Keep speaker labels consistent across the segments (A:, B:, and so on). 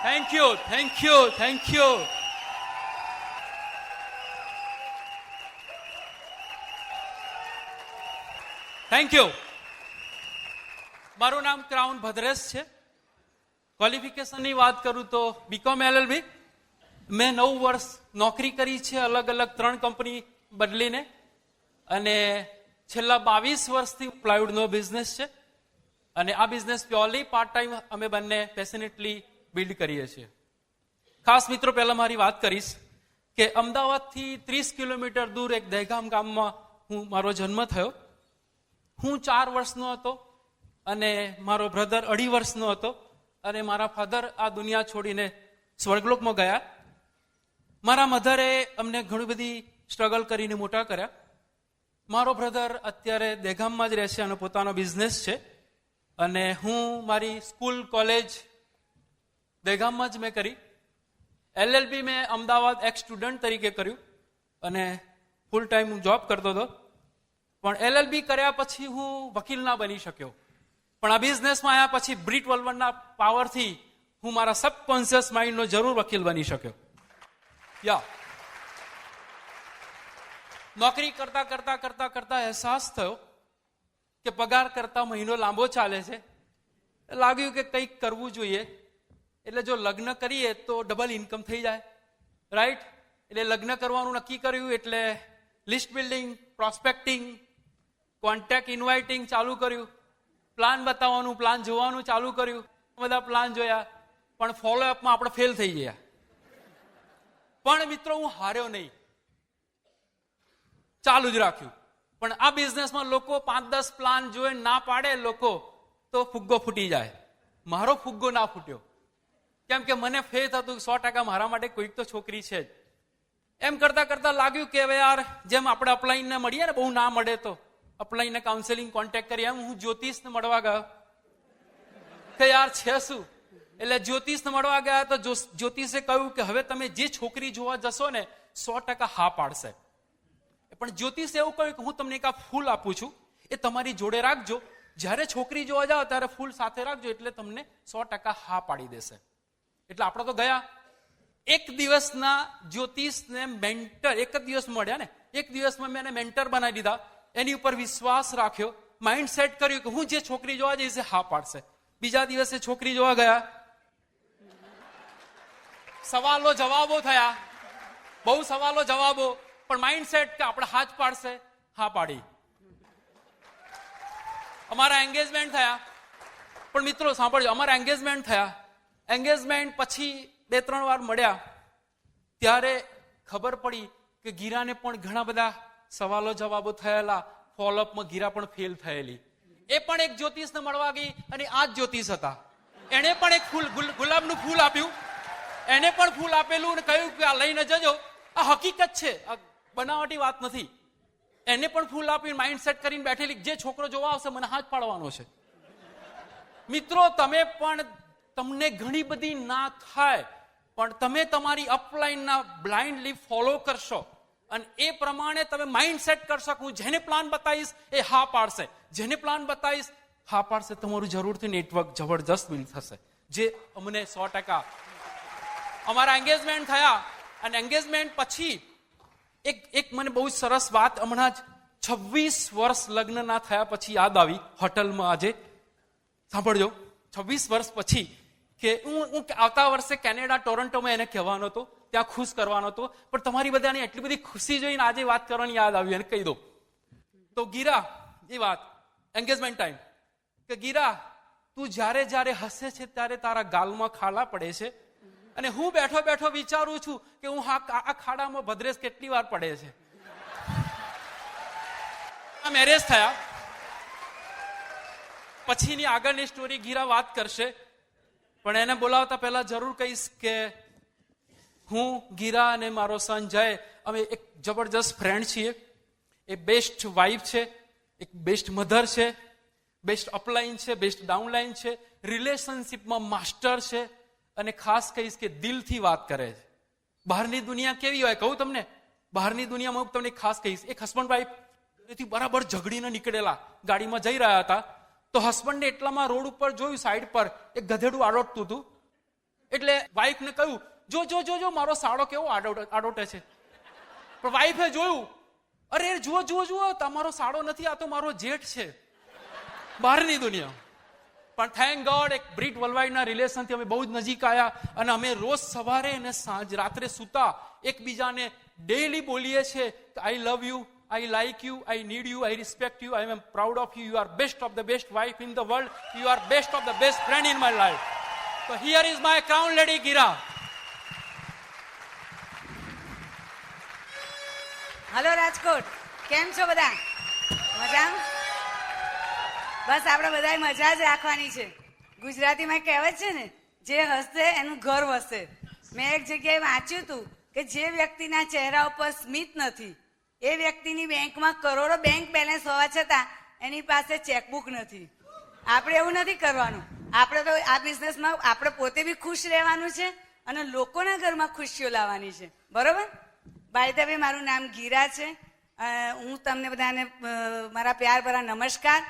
A: Thank you, thank you, thank you. Thank you. મારું નામ crown Bhadresh છે. ક્વોલિફિકેશનની વાત કરું તો બીકોમ LLB. મેં 9 વર્ષ નોકરી કરી છે, અલગ અલગ 3 કંપની બદલીને, અને છેલ્લા 22 વર્ષથી પ્લાયવુડનો બિઝનેસ છે. અને આ બિઝનેસ પ્યોરલી પાર્ટ ટાઈમ અમે બંને પેશનેટલી બિલ્ડ કરીએ છીએ. ખાસ મિત્રો, પહેલા મારી વાત કરીશ કે અમદાવાદથી 30 કિલોમીટર દૂર એક દહેગામ ગામમાં મારો જન્મ થયો. હું 4 વર્ષનો હતો અને મારો બ્રધર 2.5 વર્ષનો હતો, અને મારા ફાધર આ દુનિયા છોડીને સ્વર્ગલોકમાં ગયા. મારા મધરે અમને ઘણી બધી સ્ટ્રગલ કરીને મોટા કર્યા. મારો બ્રધર અત્યારે દહેગામમાં જ રહે છે અને પોતાનો બિઝનેસ છે, અને હું મારી સ્કૂલ કોલેજ દહેગામમાં જ મેં કરી. LLB મેં અમદાવાદ એક સ્ટુડન્ટ તરીકે કર્યું અને ફૂલ ટાઈમ હું જોબ કરતો હતો. પણ LLB કર્યા પછી હું વકીલ ના બની શક્યો. પણ આ બિઝનેસમાં આવ્યા પછી બ્રીટ વલ્વરના પાવરથી હું મારા સબકોન્શિયસ માઇન્ડનો જરૂર વકીલ બની શક્યો. નોકરી કરતા કરતા કરતા કરતા અહેસાસ થયો કે પગાર કરતા મહિનો લાંબો ચાલે છે. લાગ્યું કે કંઈક કરવું જોઈએ. એટલે જો લગ્ન કરીએ તો ડબલ ઇન્કમ થઈ જાય, રાઈટ? એટલે લગ્ન કરવાનું નક્કી કર્યું. એટલે લિસ્ટ બિલ્ડિંગ, પ્રોસ્પેક્ટિંગ, કોન્ટેક્ટ ઇન્વાઇટિંગ ચાલુ કર્યું. પ્લાન બતાવવાનું, પ્લાન જોવાનું ચાલુ કર્યું. બધા પ્લાન જોયા, પણ ફોલોઅપમાં આપણે ફેલ થઈ ગયા. પણ મિત્રો, હું હાર્યો નહીં, ચાલુ જ રાખ્યું. પણ આ બિઝનેસમાં લોકો 5-10 પ્લાન જોઈ ના પાડે લોકો તો ફુગ્ગો ફૂટી જાય. મારો ફુગ્ગો ના ફૂટ્યો, કેમ કે મને ફેથ હતું 100% મારા માટે કોઈક તો છોકરી છે જ. એમ કરતા કરતા લાગ્યું કે હવે યાર, જેમ આપણે અપલાઈનને મળીએ ને, બહુ ના મળે તો અપલાઈનને કાઉન્સેલિંગ કોન્ટેક્ટ કરીએ, એમ હું જ્યોતિષને મળવા ગયો કે યાર છે શું. એટલે જ્યોતિષને મળવા ગયા તો જ્યોતિષે કહ્યું કે હવે તમે જે છોકરી જોવા જશો ને 100% હા પાડશે. પણ જ્યોતિષે એવું કહ્યું કે હું તમને એક આ ફૂલ આપું છું, એ તમારી જોડે રાખજો. જ્યારે છોકરી જોવા જાઓ ત્યારે ફૂલ સાથે રાખજો, એટલે તમને 100% હા પાડી દેશે. એટલે આપણે તો ગયા. એક દિવસના જ્યોતિષને મેન્ટર, એક જ દિવસ મળ્યા ને, એક દિવસમાં મેં એને મેન્ટર બનાવી દીધા. એની ઉપર વિશ્વાસ રાખ્યો, માઇન્ડ સેટ કર્યું કે હું જે છોકરી જોવા જઈશ એ હા પાડશે. બીજા દિવસે છોકરી જોવા ગયા, સવાલો જવાબો થયા, બહુ સવાલો જવાબો, પણ માઇન્ડ સેટ કે આપણે હા જ પાડશે, હા પાડી. અમારા એન્ગેજમેન્ટ થયા. પણ મિત્રો સાંભળજો, અમારા એન્ગેજમેન્ટ થયા. એન્ગેજમેન્ટ પછી 2-3 વાર મળ્યા ત્યારે ખબર પડી કે ગીરાને પણ ઘણા બધા સવાલો જવાબો થયેલા. ફોલોઅપમાં ગીરા પણ ફેલ થયેલી. એ પણ એક જ્યોતિષને મળવા ગઈ અને આ જ જ્યોતિષ હતા. એને પણ એક ફૂલ, ગુલાબનું ફૂલ આપ્યું. એને પણ ફૂલ આપેલું અને કહ્યું કે આ લઈને જજો, આ હકીકત છે, આ બનાવટી વાત નથી. એને પણ ફૂલ આપીને માઇન્ડ સેટ કરીને બેઠેલી, જે છોકરો જોવા આવશે મને હાથ પાડવાનો છે. મિત્રો, તમે પણ, તમને ઘણી બધી ના થાય, પણ તમે તમારી અપલાઈનના બ્લાઇન્ડલી ફોલો કરશો અને એ પ્રમાણે તમે માઇન્ડ સેટ કરશો કે હું જેને પ્લાન બતાવીશ એ હા પાડશે, જેને પ્લાન બતાવીશ હા પાડશે. તમારું જરૂરથી નેટવર્ક જબરજસ્ત બિલ્ડ થશે. જે અમને 100%. અમારા એન્ગેજમેન્ટ થયા અને એન્ગેજમેન્ટ પછી એક મને બહુ સરસ વાત હમણાં જ 26 વર્ષ લગ્ન ના થયા પછી યાદ આવી હોટલમાં. આજે સાંભળજો, 26 વર્ષ પછી કે હું આવતા વર્ષે કેનેડા ટોરન્ટોમાં એને કહેવાનો હતો, ત્યાં ખુશ કરવાનો હતો. પણ તમારી બધાની એટલી બધી ખુશી જોઈને આજે વાત કરવાની યાદ આવી અને કહી દો. તો ગીરા, એ વાત એન્ગેજમેન્ટ ટાઈમ કે ગીરા, તું જ્યારે જ્યારે હસે છે ત્યારે તારા ગાલમાં ખાડા પડે છે, અને હું બેઠો બેઠો વિચારું છું કે હું આ ખાડામાં ભદ્રેશ કેટલી વાર પડે છે. મેરેજ થયા પછીની આગળની સ્ટોરી ગીરા વાત કરશે, પણ એને બોલાવતા પહેલા જરૂર કહીશ કે હું, ગીરા અને મારો સન જય, અમે એક જબરજસ્ત ફ્રેન્ડ છીએ. એ બેસ્ટ વાઇફ છે, એક બેસ્ટ મધર છે, બેસ્ટ અપલાઈન છે, બેસ્ટ ડાઉનલાઈન છે, રિલેશનશીપમાં માસ્ટર છે, અને ખાસ કહીશ કે દિલથી વાત કરે છે. બહારની દુનિયા કેવી હોય કહું તમને, બહારની દુનિયામાં હું તમને ખાસ કહીશ. એક હસબન્ડ વાઇફ એથી બરાબર ઝઘડીને નીકળેલા, ગાડીમાં જઈ રહ્યા હતા. તો હસબન્ડે એટલામાં રોડ ઉપર જોયું, સાઈડ પર એક ગધેડું આડોટતું હતું. એટલે વાઈફને કહ્યું, જો જો જો જો મારો સાડો કેવો આડોટે છે. પણ વાઈફે જોયું, અરે જુઓ જુઓ જુઓ, તમારો સાડો નથી, આ તો મારો જેઠ છે, બહારની દુનિયા. પણ થેન્ક ગોડ એક બ્રિટ વર્લ્ડવાઇડના રિલેશનથી અમે બહુ જ નજીક આવ્યા અને અમે રોજ સવારે અને સાંજ રાત્રે સૂતા એકબીજાને ડેઈલી બોલીએ છીએ કે I love you, I like you, I need you, I respect you, I am proud of you, you are best of the best wife in the world, you are best of the best friend in my life. So here is my crown lady Gira.
B: Hello Rajkot, કેમ છો બધા? મજા? બસ આપણે બધાએ મજા જ રાખવાની છે. ગુજરાતીમાં કહેવત છે ને, જે હસશે એનું ઘર વસે. મેં એક જગ્યાએ વાંચ્યું હતું કે જે વ્યક્તિના ચહેરા ઉપર સ્મિત નથી એ વ્યક્તિની બેંકમાં કરોડો બેંક બેલેન્સ હોવા છતાં એની પાસે ચેકબુક નથી. આપણે એવું નથી કરવાનું. આપણે તો આ બિઝનેસમાં આપણે પોતે બી ખુશ રહેવાનું છે અને લોકોના ઘરમાં ખુશીઓ લાવવાની છે. બરોબર? બાય ધ વે, મારું નામ ગીરા છે. હું તમને બધાને મારા પ્યાર ભરા નમસ્કાર.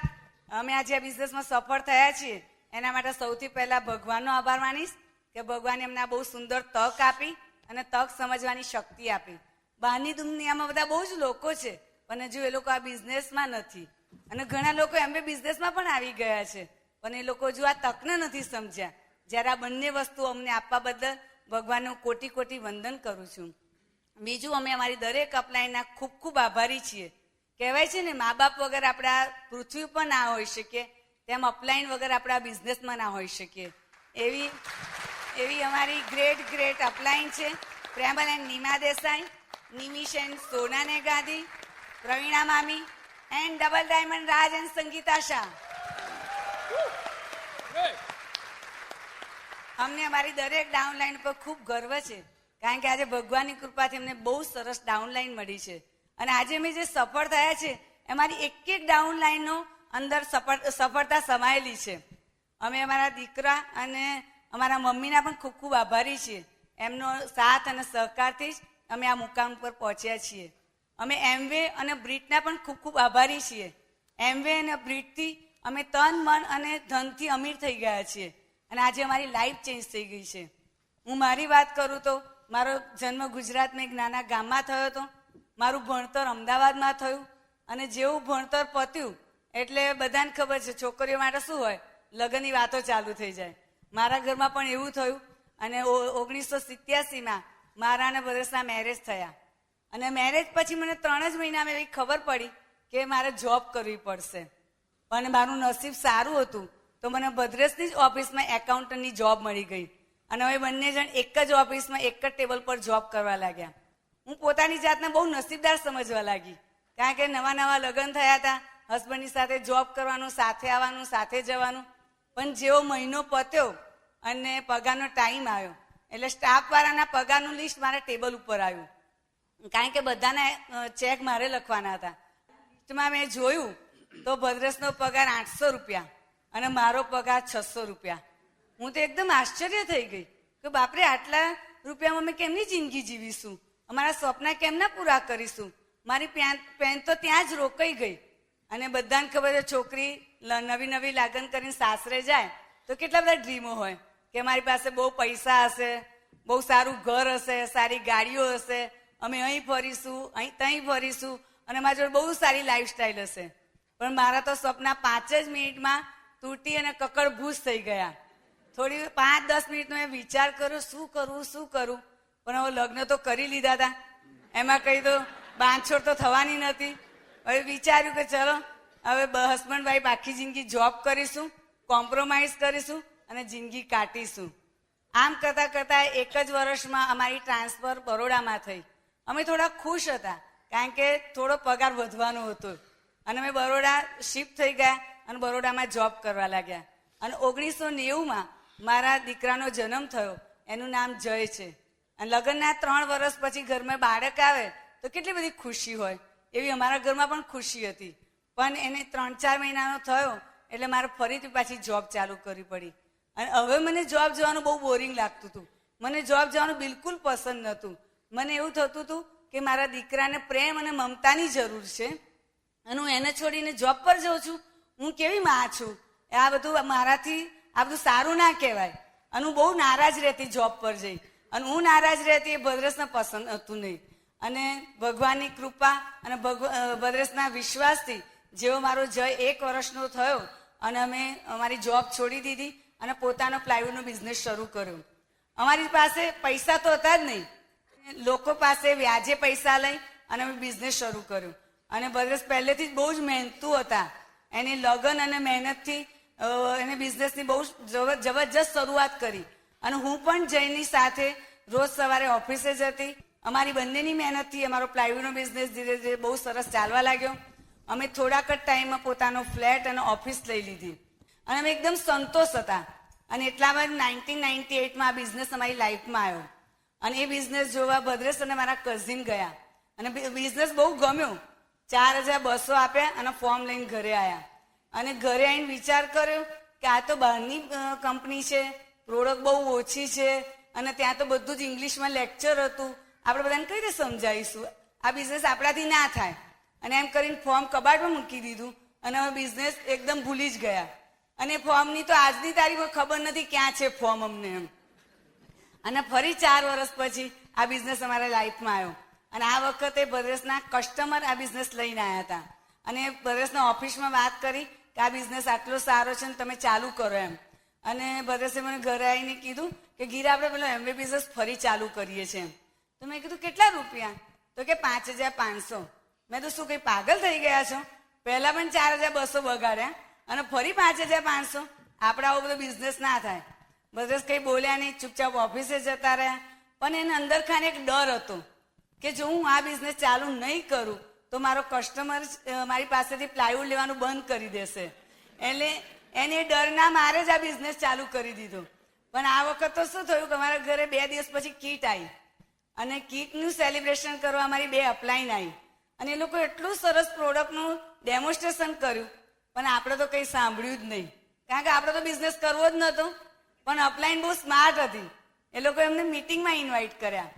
B: અમે આજે આ બિઝનેસમાં સફળ થયા છીએ એના માટે સૌથી પહેલા ભગવાનનો આભાર માનીશ કે ભગવાને એમને બહુ સુંદર તક આપી અને તક સમજવાની શક્તિ આપી. બહારની દુનિયામાં બધા બહુ જ લોકો છે પણ હજુ એ લોકો આ બિઝનેસમાં નથી અને ઘણા લોકો એમ બી બિઝનેસમાં પણ આવી ગયા છે પણ એ લોકો હજુ આ તકને નથી સમજ્યા. જ્યારે આ બંને વસ્તુ અમને આપવા બદલ ભગવાનનું કોટી કોટી વંદન કરું છું. બીજું, અમે અમારી દરેક અપલાઈનના ખૂબ ખૂબ આભારી છીએ. કહેવાય છે ને, મા બાપ વગર આપણે આ પૃથ્વી પર ના હોઈ શકીએ તેમ અપલાઈન વગર આપણે આ બિઝનેસમાં ના હોઈ શકીએ. એવી અમારી ગ્રેટ અપલાઈન છે. પ્રેમલ એન્ડ નીમા દેસાઈ, નિમિશ એન્ડ સોનાને ગાંધી, પ્રવીણા મામી and double diamond Raj and Sangita Shah. અમને અમારી દરેક ડાઉનલાઈન પર ખૂબ ગર્વ છે કારણ કે આજે ભગવાનની કૃપાથી અમને બહુ સરસ ડાઉનલાઈન મળી છે અને આજે અમે જે સફળ થયા છે અમારી એક એક ડાઉનલાઈનનો અંદર સફળતા સમાયેલી છે. અમે અમારા દીકરા અને અમારા મમ્મીના પણ ખૂબ ખૂબ આભારી છીએ. એમનો સાથ અને સહકારથી જ અમે આ મુકામ પર પહોંચ્યા છીએ. અમે એમવે અને બ્રિટના પણ ખૂબ ખૂબ આભારી છીએ. એમવે અને બ્રિટથી અમે તન મન અને ધનથી અમીર થઈ ગયા છીએ અને આજે અમારી લાઈફ ચેન્જ થઈ ગઈ છે. હું મારી વાત કરું તો મારો જન્મ ગુજરાતમાં એક નાના ગામમાં થયો હતો. મારું ભણતર અમદાવાદમાં થયું અને જેવું ભણતર પત્યું એટલે બધાને ખબર છે છોકરીઓ માટે શું હોય, લગ્નની વાતો ચાલુ થઈ જાય. મારા ઘરમાં પણ એવું થયું અને 1987માં મારા અને ભરેશના મેરેજ થયા અને મેરેજ પછી મને 3 જ મહિનામાં એવી ખબર પડી કે મારે જોબ કરવી પડશે. પણ મારું નસીબ સારું હતું તો મને ભદ્રેશની જ ઓફિસમાં એકાઉન્ટન્ટની જોબ મળી ગઈ અને હવે બંને જણ એક જ ઓફિસમાં એક જ ટેબલ પર જોબ કરવા લાગ્યા. હું પોતાની જાતને બહુ નસીબદાર સમજવા લાગી કારણ કે નવા લગ્ન થયા હતા, હસબન્ડની સાથે જોબ કરવાનું, સાથે આવવાનું, સાથે જવાનું. પણ જેવો મહિનો પત્યો અને પગારનો ટાઈમ આવ્યો એટલે સ્ટાફવાળાના પગારનું લિસ્ટ મારા ટેબલ ઉપર આવ્યું કારણ કે બધાના ચેક મારે લખવાના હતા. લિસ્ટમાં મેં જોયું તો ભદ્રેશનો પગાર 800 રૂપિયા અને મારો પગાર 600 રૂપિયા. હું તો એકદમ આશ્ચર્ય થઈ ગઈ કે બાપરે, આટલા રૂપિયામાં અમે કેમની જિંદગી જીવીશું, અમારા સપના કેમના પૂરા કરીશું. મારી પેન તો ત્યાં જ રોકાઈ ગઈ અને બધાને ખબર છે છોકરી નવી લગ્ન કરીને સાસરે જાય તો કેટલા બધા ડ્રીમો હોય કે મારી પાસે બહુ પૈસા હશે, બહુ સારું ઘર હશે, સારી ગાડીઓ હશે, અમે અહીં ફરીશું, અહીં ત્યાં ફરીશું અને મારી જોડે બહુ સારી લાઈફસ્ટાઈલ હશે. પણ મારા તો સપના 5 જ મિનિટમાં તૂટી અને કકડભૂસ થઈ ગયા. થોડી 5-10 મિનિટનો એ વિચાર કર્યો શું કરું પણ હવે લગ્ન તો કરી લીધા હતા, એમાં કઈ તો બાંધછોડ તો થવાની નથી. હવે વિચાર્યું કે ચલો હવે હસબન્ડ વાઈફ આખી જિંદગી જોબ કરીશું, કોમ્પ્રોમાઇઝ કરીશું અને જિંદગી કાઢીશું. આમ કરતા 1 જ વર્ષમાં અમારી ટ્રાન્સફર બરોડામાં થઈ. અમે થોડા ખુશ હતા કારણ કે થોડો પગાર વધવાનો હતો અને અમે બરોડા શિફ્ટ થઈ ગયા અને બરોડામાં જોબ કરવા લાગ્યા. અને 1990માં મારા દીકરાનો જન્મ થયો. એનું નામ જય છે અને લગ્નના 3 વર્ષ પછી ઘરમાં બાળક આવે તો કેટલી બધી ખુશી હોય. એવી અમારા ઘરમાં પણ ખુશી હતી. પણ એને 3-4 મહિનાનો થયો એટલે મારે ફરીથી પાછી જોબ ચાલુ કરવી પડી અને હવે મને જોબ જવાનું બહુ બોરિંગ લાગતું હતું. મને જોબ જવાનું બિલકુલ પસંદ નહોતું. મને એવું થતું હતું કે મારા દીકરાને પ્રેમ અને મમતાની જરૂર છે અને હું એને છોડીને જોબ પર જાઉં છું. હું કેવી માં છું, આ બધું મારાથી આ બધું સારું ના કહેવાય. અને હું બહુ નારાજ રહેતી જોબ પર જઈ, અને હું નારાજ રહેતી એ ભદ્રેશને પસંદ હતું નહીં. અને ભગવાનની કૃપા અને ભદ્રેશના વિશ્વાસથી જેવો મારો જય 1 વર્ષનો થયો અને અમે અમારી જોબ છોડી દીધી અને પોતાનો પ્લાયવુડનો બિઝનેસ શરૂ કર્યો. અમારી પાસે પૈસા તો હતા જ નહીં, લોકો પાસે વ્યાજે પૈસા લઈ અને અમે બિઝનેસ શરૂ કર્યો. અને ભદ્રેશ પહેલેથી જ બહુ જ મહેનતુ હતા. એની લગન અને મહેનતથી એને બિઝનેસની બહુ જબરજસ્ત શરૂઆત કરી. અને હું પણ જયની સાથે રોજ સવારે ઓફિસે જતી. અમારી બંનેની મહેનતથી અમારો પ્લાયવુડનો બિઝનેસ ધીરે ધીરે બહુ સરસ ચાલવા લાગ્યો. અમે થોડાક જ ટાઈમમાં પોતાનો ફ્લેટ અને ઓફિસ લઈ લીધી અને અમે એકદમ સંતોષ હતા. અને એટલામાં 1998માં આ બિઝનેસ અમારી લાઈફમાં આવ્યો. અને એ બિઝનેસ જોવા ભદ્રેશ અને મારા કઝિન ગયા અને બિઝનેસ બહુ ગમ્યો. 4200 આપ્યા અને ફોર્મ લઈને ઘરે આવ્યા. અને ઘરે આવીને વિચાર કર્યો કે આ તો બહારની કંપની છે, પ્રોડક્ટ બહુ ઓછી છે અને ત્યાં તો બધું જ ઇંગ્લિશમાં લેક્ચર હતું. આપણે બધાને કઈ રીતે સમજાવીશું? આ બિઝનેસ આપણાથી ના થાય. અને એમ કરીને ફોર્મ કબાટમાં મૂકી દીધું અને અમે બિઝનેસ એકદમ ભૂલી જ ગયા. અને ફોર્મની તો આજની તારીખમાં ખબર નથી ક્યાં છે ફોર્મ અમને એમ. અને ફરી 4 વર્ષ પછી આ બિઝનેસ અમારા લાઈફમાં આવ્યો. અને આ વખતે ભદ્રેશના કસ્ટમર આ બિઝનેસ લઈને આવ્યા હતા. અને ભદ્રેશના ઓફિસમાં વાત કરી કે આ બિઝનેસ આટલો સારો છે ને તમે ચાલુ કરો એમ. અને ભદ્રેશે મને ઘરે આવીને કીધું કે ગીરા આપણે પેલો એમવે બિઝનેસ ફરી ચાલુ કરીએ છીએ. તો મેં કીધું કેટલા રૂપિયા? તો કે 5500. મેં તો શું કંઈ પાગલ થઈ ગયા છો? પહેલા પણ 4200 બગાડ્યા અને ફરી 5500? આપણે આવો બધો બિઝનેસ ના થાય. ભદ્રેશ કંઈ બોલ્યા નહીં, ચૂપચાપ ઓફિસે જતા રહ્યા. પણ એને અંદર ખાને એક ડર હતો કે જો હું આ બિઝનેસ ચાલુ નહીં કરું તો મારો કસ્ટમર મારી પાસેથી પ્લાયવુડ લેવાનું બંધ કરી દેશે. એટલે એને ડરના મારે જ આ બિઝનેસ ચાલુ કરી દીધો. પણ આ વખત તો શું થયું કે અમારા ઘરે 2 દિવસ પછી કીટ આવી અને કીટનું સેલિબ્રેશન કરવા અમારી 2 અપલાઈન આવી. અને એ લોકો એટલું સરસ પ્રોડક્ટનું ડેમોન્સ્ટ્રેશન કર્યું પણ આપણે તો કંઈ સાંભળ્યું જ નહીં, કારણ કે આપણે તો બિઝનેસ કરવો જ નહોતો. પણ અપલાઈન બહુ સ્માર્ટ હતી. એ લોકો એમને મિટિંગમાં ઇન્વાઇટ કર્યા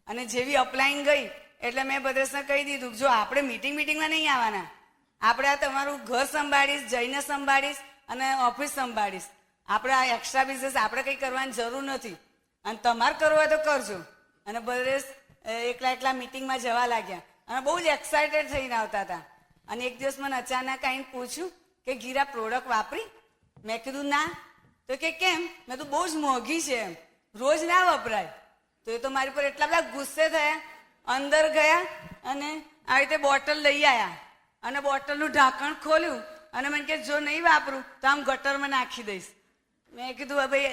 B: અને જેવી અપલાઈન ગઈ એટલે મેં ભદ્રેશને કહી દીધું જો આપણે મિટિંગમાં નહીં આવવાના, આપણે આ તમારું ઘર સંભાળીશ, જઈને સંભાળીશ અને ઓફિસ સંભાળીશ. આપણે આ એક્સ્ટ્રા બિઝનેસ આપણે કંઈ કરવાની જરૂર નથી અને તમારે કરવું હોય તો કરજો. અને ભદ્રેશ એકલા મિટિંગમાં જવા લાગ્યા અને બહુ જ એક્સાઇટેડ થઈને આવતા હતા. અને એક દિવસ મને અચાનક આવીને પૂછ્યું કે ગીરા પ્રોડક્ટ વાપરી? મેં કીધું ના. તો કે કેમ? મેં તો બહુ જ મોંઘી છે એમ, રોજ ના વપરાય. તો એ તો મારી પર એટલા બધા ગુસ્સે થયા. અંદર ગયા અને આવી રીતે બોટલ લઈ આવ્યા અને બોટલનું ઢાંકણ ખોલ્યું અને મને કે જો નહીં વાપરું તો આમ ગટરમાં નાખી દઈશ. મેં કીધું ભાઈ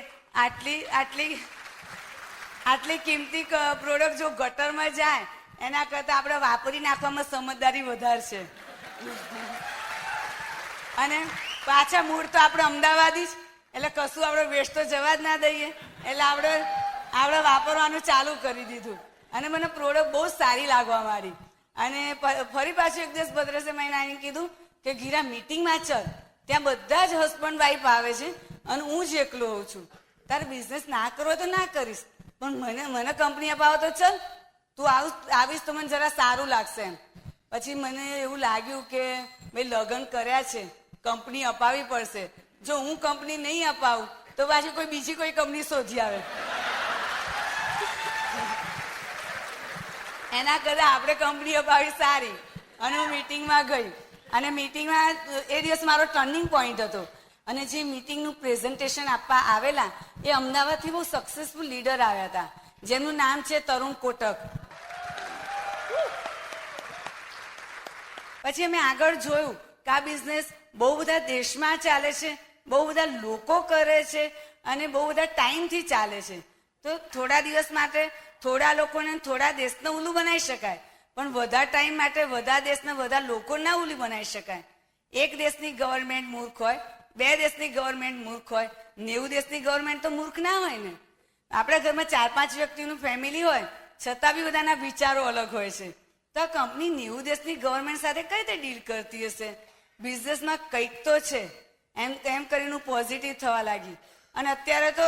B: આટલી કિંમતી પ્રોડક્ટ જો ગટરમાં જાય એના કરતાં આપણે વાપરી નાખવામાં સમજદારી વધારે છે. અને પાછા મૂળ તો આપણે અમદાવાદી જ, એટલે કશું આપણે વેસ્ટ તો જવા જ ના દઈએ. એટલે આપણે વાપરવાનું ચાલુ કરી દીધું અને મને પ્રોડક્ટ બહુ સારી લાગવા માંડી. અને ફરી પાછું એક દિવસ ભદ્રેશે મને આવીને કીધું કે ગીરા મિટિંગમાં ચાલ, ત્યાં બધા જ હસબન્ડ વાઈફ આવે છે અને હું જ એકલો હોઉં છું. તારે બિઝનેસ ના કરવો તો ના કરીશ પણ મને કંપની અપાવો તો ચલ, તું આવીશ તો મને જરા સારું લાગશે એમ. પછી મને એવું લાગ્યું કે ભાઈ લગ્ન કર્યા છે, કંપની અપાવી પડશે. જો હું કંપની નહીં અપાવું તો પાછી બીજી કોઈ કંપની શોધી આવે. એના કરતાં આપણે કંપની અપાવી સારી. અને હું મિટિંગમાં ગઈ અને મિટિંગમાં એ દિવસ મારો ટર્નિંગ પોઈન્ટ હતો. અને જે મિટિંગનું પ્રેઝન્ટેશન આપવા આવેલા એ અમદાવાદથી બહુ સક્સેસફુલ લીડર આવ્યા હતા જેમનું નામ છે તરુણ કોટક. પછી અમે આગળ જોયું કે આ બિઝનેસ બહુ બધા દેશમાં ચાલે છે, બહુ બધા લોકો કરે છે અને બહુ બધા ટાઈમથી ચાલે છે. તો થોડા દિવસ માટે થોડા લોકોને થોડા દેશને ઉલ્લું બનાવી શકાય પણ વધારે ટાઈમ માટે બધા દેશને બધા લોકો ના ઉલ્લું બનાવી શકાય. એક દેશની ગવર્મેન્ટ મૂર્ખ હોય, 2 દેશની ગવર્મેન્ટ મૂર્ખ હોય, 90 દેશની ગવર્મેન્ટ તો મૂર્ખ ના હોય ને. આપણા ઘરમાં 4-5 વ્યક્તિનું ફેમિલી હોય છતાં બી બધાના વિચારો અલગ હોય છે. તો આ કંપની 90 દેશની ગવર્મેન્ટ સાથે કઈ રીતે ડીલ કરતી હશે? બિઝનેસમાં કંઈક તો છે એમ કરીને પોઝિટિવ થવા લાગી. અને અત્યારે તો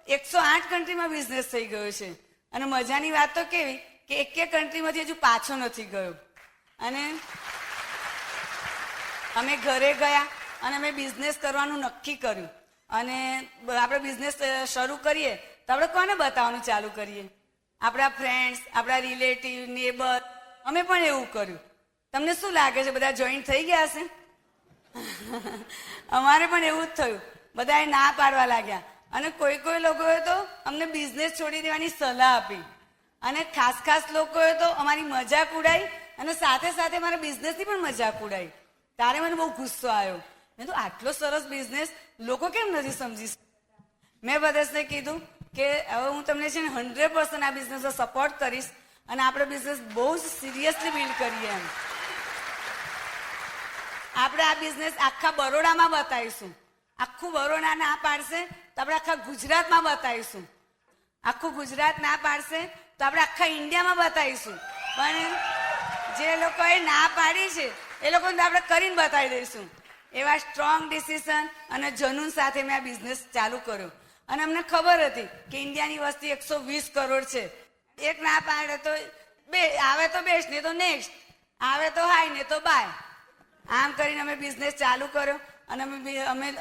B: 108 કન્ટ્રીમાં બિઝનેસ થઈ ગયો છે. અને મજાની વાત તો કેવી કે એક કન્ટ્રીમાંથી હજુ પાછો નથી ગયો. અને અમે ઘરે ગયા અને અમે બિઝનેસ કરવાનું નક્કી કર્યું અને આપણે બિઝનેસ શરૂ કરીએ તો આપણે કોને બતાવવાનું ચાલુ કરીએ? આપણા ફ્રેન્ડ્સ, આપણા રિલેટિવ, નેબર. અમે પણ એવું કર્યું. તમને શું લાગે છે, બધા જોઈન્ટ થઈ ગયા હશે? અમારે પણ એવું જ થયું. બધાએ ના પાડવા લાગ્યા અને કોઈ લોકોએ તો અમને બિઝનેસ છોડી દેવાની સલાહ આપી અને ખાસ લોકોએ તો અમારી મજાક ઉડાઈ અને સાથે સાથે મારા બિઝનેસની પણ મજાક ઉડાઈ. ત્યારે મને બહુ ગુસ્સો આવ્યો. મેં તો આટલો સરસ બિઝનેસ લોકો કેમ નથી સમજી શકતા? મેં બધાને કીધું કે હવે હું તમને છે ને 100% આ બિઝનેસનો સપોર્ટ કરીશ અને આપણે બિઝનેસ બહુ જ સિરિયસલી બિલ્ડ કરીએ. એમ આપણે આ બિઝનેસ આખા બરોડામાં બતાવીશું. આખું બરોડા ના પાડશે તો આપણે આખા ગુજરાતમાં બતાવીશું. આખું ગુજરાત ના પાડશે તો આપણે આખા ઇન્ડિયામાં બતાવીશું. પણ જે લોકોએ ના પાડી છે એ લોકોને આપણે કરીને બતાવી દઈશું. એવા સ્ટ્રોંગ ડિસિઝન અને જનૂન સાથે મેં આ બિઝનેસ ચાલુ કર્યો અને અમને ખબર હતી કે ઇન્ડિયાની વસ્તી 120 કરોડ છે. એક ના પાડે તો બે આવે તો બેસ્ટ, ને તો નેક્સ્ટ આવે તો હાય, ને તો બાય. આમ કરીને અમે બિઝનેસ ચાલુ કર્યો અને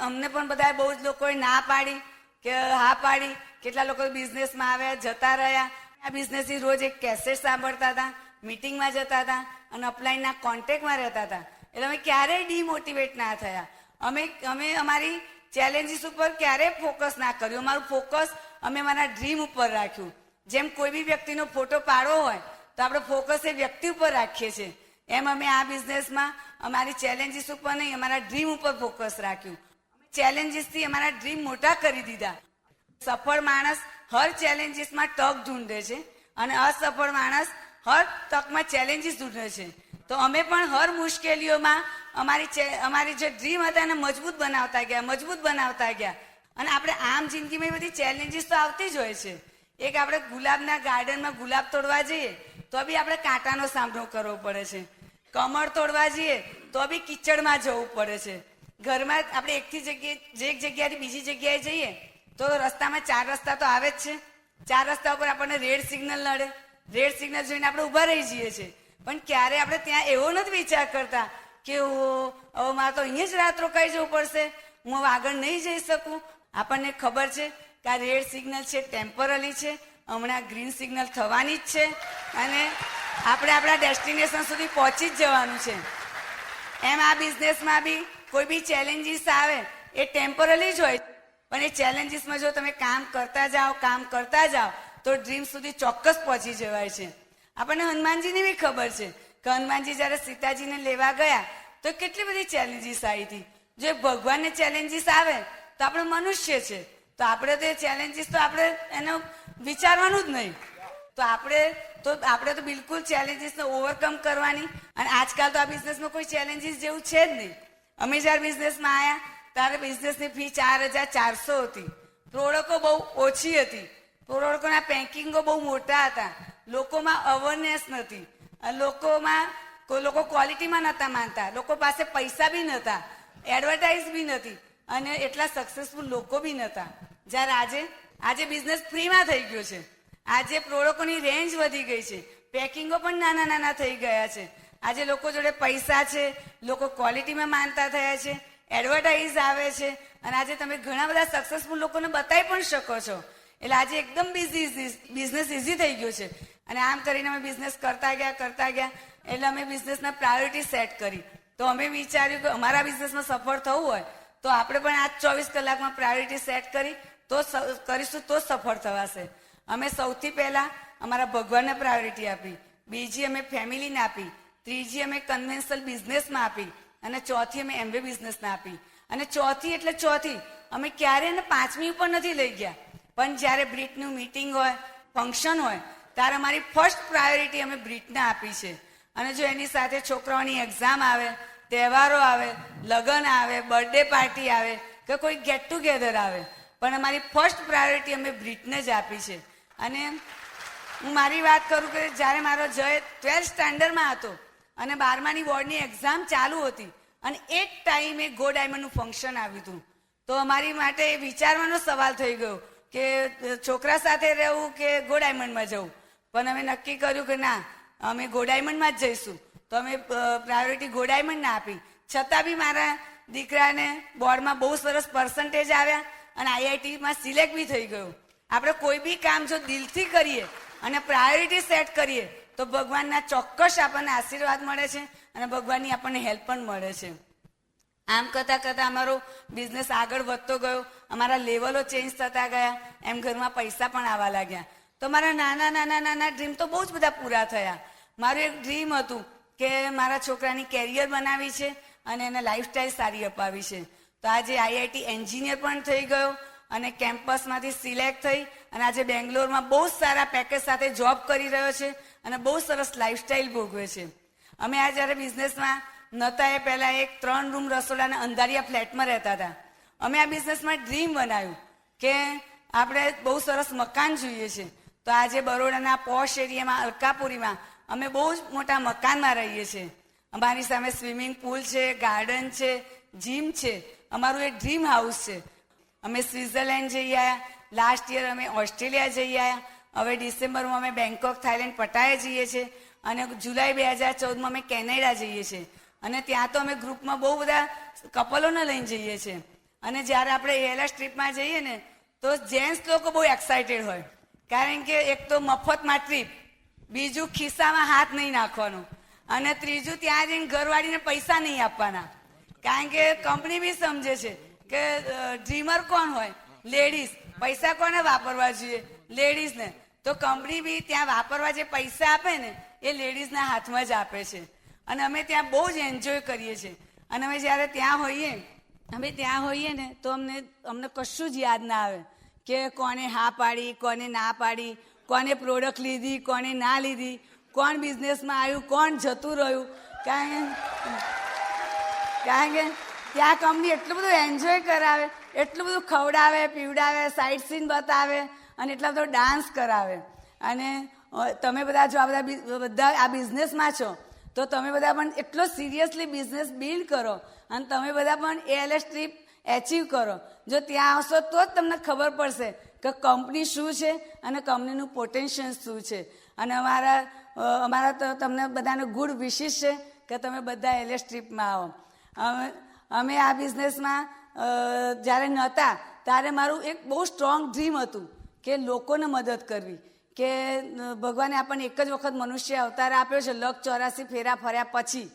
B: અમને પણ બધા બહુ જ લોકોએ ના પાડી કે હા પાડી. કેટલા લોકો બિઝનેસમાં આવ્યા, જતા રહ્યા. આ બિઝનેસની રોજ એક કેસેટ સાંભળતા હતા, મીટિંગમાં જતા હતા અને અપલાઈનના કોન્ટેક્ટમાં રહેતા હતા. એટલે અમે ક્યારેય ડિમોટિવેટ ના થયા. અમે અમારી ચેલેન્જીસ ઉપર ક્યારેય ફોકસ ના કર્યું. અમારું ફોકસ અમે અમારા ડ્રીમ ઉપર રાખ્યું. જેમ કોઈ બી વ્યક્તિનો ફોટો પાડવો હોય તો આપણે ફોકસ એ વ્યક્તિ ઉપર રાખીએ છીએ, એમ અમે આ બિઝનેસમાં અમારી ચેલેન્જીસ ઉપર નહીં, અમારા ડ્રીમ ઉપર ફોકસ રાખ્યું. ચેલેન્જીસથી અમારા ડ્રીમ મોટા કરી દીધા. સફળ માણસ હર ચેલેન્જીસમાં તક ઢૂંઢે છે અને અસફળ માણસ હર તકમાં ચેલેન્જીસ ઢૂંઢે છે. તો અમે પણ હર મુશ્કેલીઓમાં અમારી જે ડ્રીમ હતા એને મજબૂત બનાવતા ગયા. અને આપણે આમ જિંદગીમાં બધી ચેલેન્જીસ તો આવતી જ હોય છે. એક આપણે ગુલાબના ગાર્ડનમાં ગુલાબ તોડવા જઈએ તો બી આપણે કાંટાનો સામનો કરવો પડે છે. કમળ તોડવા જઈએ તો બી કિચડમાં જવું પડે છે. ઘરમાં આપણે એક જગ્યાએથી બીજી જગ્યાએ જઈએ તો રસ્તામાં 4 રસ્તા તો આવે જ છે. 4 રસ્તા ઉપર આપણને રેડ સિગ્નલ નડે. રેડ સિગ્નલ જોઈને આપણે ઊભા રહી જઈએ છીએ. પણ ક્યારે આપણે ત્યાં એવો નથી વિચાર કરતા કે હવે મારે તો અહીંયા જ રાત રોકાઈ જવું પડશે, હું હવે આગળ નહીં જઈ શકું. આપણને ખબર છે કે આ રેડ સિગ્નલ છે ટેમ્પરરી છે, હમણાં ગ્રીન સિગ્નલ થવાની જ છે અને આપણે આપણા ડેસ્ટિનેશન સુધી પહોંચી જ જવાનું છે. એમ આ બિઝનેસમાં બી કોઈ બી ચેલેન્જીસ આવે એ ટેમ્પરરી જ હોય, પણ એ ચેલેન્જીસમાં જો તમે કામ કરતા જાઓ તો ડ્રીમ સુધી ચોક્કસ પહોંચી જવાય છે. આપણને હનુમાનજીની બી ખબર છે કે હનુમાનજી જ્યારે સીતાજીને લેવા ગયા તો કેટલી બધી ચેલેન્જીસ આવી હતી. જો ભગવાનને ચેલેન્જીસ આવે તો આપણે મનુષ્ય છે, તો આપણે તો એ ચેલેન્જીસ તો આપણે એનો વિચારવાનું જ નહીં. તો આપણે તો બિલકુલ ચેલેન્જીસને ઓવરકમ કરવાની. અને આજકાલ તો આ બિઝનેસમાં કોઈ ચેલેન્જીસ જેવું છે જ નહીં. અમે જ્યારે બિઝનેસમાં આવ્યા ત્યારે બિઝનેસની ફી 4,400 હતી. પ્રોડક્ટો બહુ ઓછી હતી. પ્રોડક્ટોના પેકિંગો બહુ મોટા હતા. લોકોમાં અવેરનેસ નથી. લોકો ક્વોલિટીમાં નહોતા માનતા. લોકો પાસે પૈસા બી નહોતા, એડવર્ટાઇઝ બી નથી અને એટલા સક્સેસફુલ લોકો બી નહોતા. જ્યારે આજે બિઝનેસ ફ્રીમાં થઈ ગયો છે. આજે પ્રોડક્ટોની રેન્જ વધી ગઈ છે. પેકિંગો પણ નાના થઈ ગયા છે. આજે લોકો જોડે પૈસા છે, લોકો ક્વોલિટીમાં માનતા થયા છે, એડવર્ટાઇઝ આવે છે અને આજે તમે ઘણા બધા સક્સેસફુલ લોકોને બતાવી પણ શકો છો. એટલે આજે એકદમ બિઝનેસ ઇઝી થઈ ગયો છે. અને આમ કરીને અમે બિઝનેસ કરતા ગયા એટલે અમે બિઝનેસના પ્રાયોરિટી સેટ કરી. તો અમે વિચાર્યું કે અમારા બિઝનેસમાં સફળ થવું હોય તો આપણે પણ આ 24 કલાકમાં પ્રાયોરિટી સેટ કરીશું તો સફળ થવાશે. અમે સૌથી પહેલા અમારા ભગવાનને પ્રાયોરિટી આપી, બીજી અમે ફેમિલીને આપી, ત્રીજી અમે કન્વેન્શનલ બિઝનેસમાં આપી અને ચોથી અમે એમવે બિઝનેસને આપી. અને ચોથી અમે ક્યારેય એને 5મી ઉપર નથી લઈ ગયા. પણ જ્યારે બ્રીટનું મીટિંગ હોય, ફંક્શન હોય ત્યારે અમારી ફર્સ્ટ પ્રાયોરિટી અમે બ્રીટને આપી છે. અને જો એની સાથે છોકરાઓની એક્ઝામ આવે, તહેવારો આવે, લગ્ન આવે, બર્થડે પાર્ટી આવે કે કોઈ ગેટ ટુગેધર આવે, પણ અમારી ફર્સ્ટ પ્રાયોરિટી અમે બ્રીટને જ આપી છે. અને હું મારી વાત કરું કે જ્યારે મારો જય 12th સ્ટાન્ડર્ડમાં હતો અને 12માની બોર્ડની એક્ઝામ ચાલુ હતી અને એક ટાઈમે ગો ડાયમંડનું ફંક્શન આવ્યું હતું, તો અમારી માટે વિચારવાનો સવાલ થઈ ગયો કે છોકરા સાથે રહેવું કે ગો ડાયમંડમાં જવું. પણ અમે નક્કી કર્યું કે ના, અમે ગો ડાયમંડમાં જ જઈશું. તો અમે પ્રાયોરિટી ગો ડાયમંડને આપી. છતાં બી મારા દીકરાને બોર્ડમાં બહુ સરસ પર્સન્ટેજ આવ્યા અને આઈઆઈટીમાં સિલેક્ટ બી થઈ ગયો. આપણે કોઈ બી કામ જો દિલથી કરીએ અને પ્રાયોરિટી સેટ કરીએ તો ભગવાનના ચોક્કસ આપણને આશીર્વાદ મળે છે અને ભગવાનની આપણને હેલ્પ પણ મળે છે. આમ કરતાં કરતાં અમારો બિઝનેસ આગળ વધતો ગયો, અમારા લેવલો ચેન્જ થતા ગયા, એમ ઘરમાં પૈસા પણ આવવા લાગ્યા. તો મારા નાના નાના નાના ડ્રીમ તો બહુ જ બધા પૂરા થયા. મારું એક ડ્રીમ હતું કે મારા છોકરાની કેરિયર બનાવી છે અને એને લાઈફસ્ટાઈલ સારી અપાવી છે. તો આજે આઈઆઈટી એન્જિનિયર પણ થઈ ગયો અને કેમ્પસમાંથી સિલેક્ટ થઈ અને આજે બેંગ્લોરમાં બહુ સારા પેકેજ સાથે જોબ કરી રહ્યો છે અને બહુ સરસ લાઈફસ્ટાઈલ ભોગવે છે. અમે આ જ્યારે બિઝનેસમાં નહોતા એ પહેલાં એક 3 રૂમ રસોડાના અંધારિયા ફ્લેટમાં રહેતા હતા. અમે આ બિઝનેસમાં ડ્રીમ બનાવ્યું કે આપણે બહુ સરસ મકાન જોઈએ છે. તો આજે બરોડાના પોશ એરિયામાં અલકાપુરીમાં અમે બહુ જ મોટા મકાનમાં રહીએ છીએ. અમારી સામે સ્વિમિંગ પુલ છે, ગાર્ડન છે, જીમ છે. અમારું એક ડ્રીમ હાઉસ છે. અમે સ્વિટ્ઝરલેન્ડ જઈ આવ્યા, લાસ્ટ યર અમે ઓસ્ટ્રેલિયા જઈ આવ્યા, હવે ડિસેમ્બરમાં અમે બેંકોક, થાઈલેન્ડ, પટાયા જઈએ છીએ અને જુલાઈ 2014માં અમે કેનેડા જઈએ છીએ. અને ત્યાં તો અમે ગ્રુપમાં બહુ બધા કપલોને લઈને જઈએ છીએ. અને જ્યારે આપણે એલએસ ટ્રીપમાં જઈએ ને તો જેન્ટ્સ લોકો બહુ એક્સાઇટેડ હોય, કારણ કે એક તો મફતમાં ટ્રીપ, બીજું ખિસ્સામાં હાથ નહીં નાખવાનો, અને ત્રીજું ત્યાં જઈને ઘરવાળીને પૈસા નહીં આપવાના. કારણ કે કંપની બી સમજે છે કે ડ્રીમર કોણ હોય? લેડીઝ. પૈસા કોને વાપરવા જોઈએ? લેડીઝને. તો કંપની બી ત્યાં વાપરવા જે પૈસા આપે ને એ લેડીઝના હાથમાં જ આપે છે. અને અમે ત્યાં બહુ જ એન્જોય કરીએ છીએ. અને અમે જ્યારે ત્યાં હોઈએ ને તો અમને કશું જ યાદ ના આવે કે કોને હા પાડી, કોને ના પાડી, કોને પ્રોડક્ટ લીધી, કોને ના લીધી, કોણ બિઝનેસમાં આવ્યું, કોણ જતું રહ્યું. કારણ કે ત્યાં કંપની એટલું બધું એન્જોય કરાવે, એટલું બધું ખવડાવે, પીવડાવે, સાઇટ સીન બતાવે અને એટલા બધો ડાન્સ કરાવે. અને તમે બધા જો આ બધા આ બિઝનેસમાં છો તો તમે બધા પણ એટલો સિરિયસલી બિઝનેસ બિલ્ડ કરો અને તમે બધા પણ એએલએસ ટ્રીપ એચીવ કરો. જો ત્યાં આવશો તો જ તમને ખબર પડશે કે કંપની શું છે અને કંપનીનું પોટેન્શિયલ શું છે. અને અમારા તો તમને બધાને ગુડ વિશિસ છે કે તમે બધા એએલએસ ટ્રીપમાં આવો. અમે આ બિઝનેસમાં જ્યારે નહોતા ત્યારે મારું એક બહુ સ્ટ્રોંગ ડ્રીમ હતું કે લોકોને મદદ કરવી. કે ભગવાને આપણને એક જ વખત મનુષ્ય અવતાર આપ્યો છે, લખ 84 ફેરા ફર્યા પછી.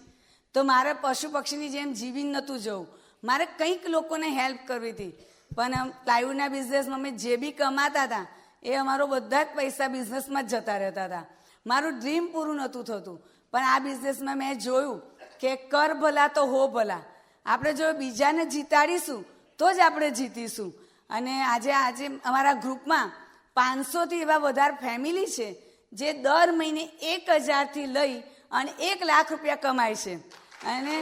B: તો મારે પશુ પક્ષીની જેમ જીવી નહોતું જવું, મારે કંઈક લોકોને હેલ્પ કરવી હતી. પણ પ્લાયવુડના બિઝનેસમાં અમે જે બી કમાતા હતા એ અમારો બધા જ પૈસા બિઝનેસમાં જ જતા રહેતા હતા. મારું ડ્રીમ પૂરું નહોતું થતું. પણ આ બિઝનેસમાં મેં જોયું કે કર ભલા તો હો ભલા. આપણે જો બીજાને જીતાડીશું તો જ આપણે જીતીશું. અને આજે અમારા ગ્રુપમાં 500થી એવા વધારે ફેમિલી છે જે દર મહિને 1000થી લઈ અને 1 લાખ રૂપિયા કમાય છે. અને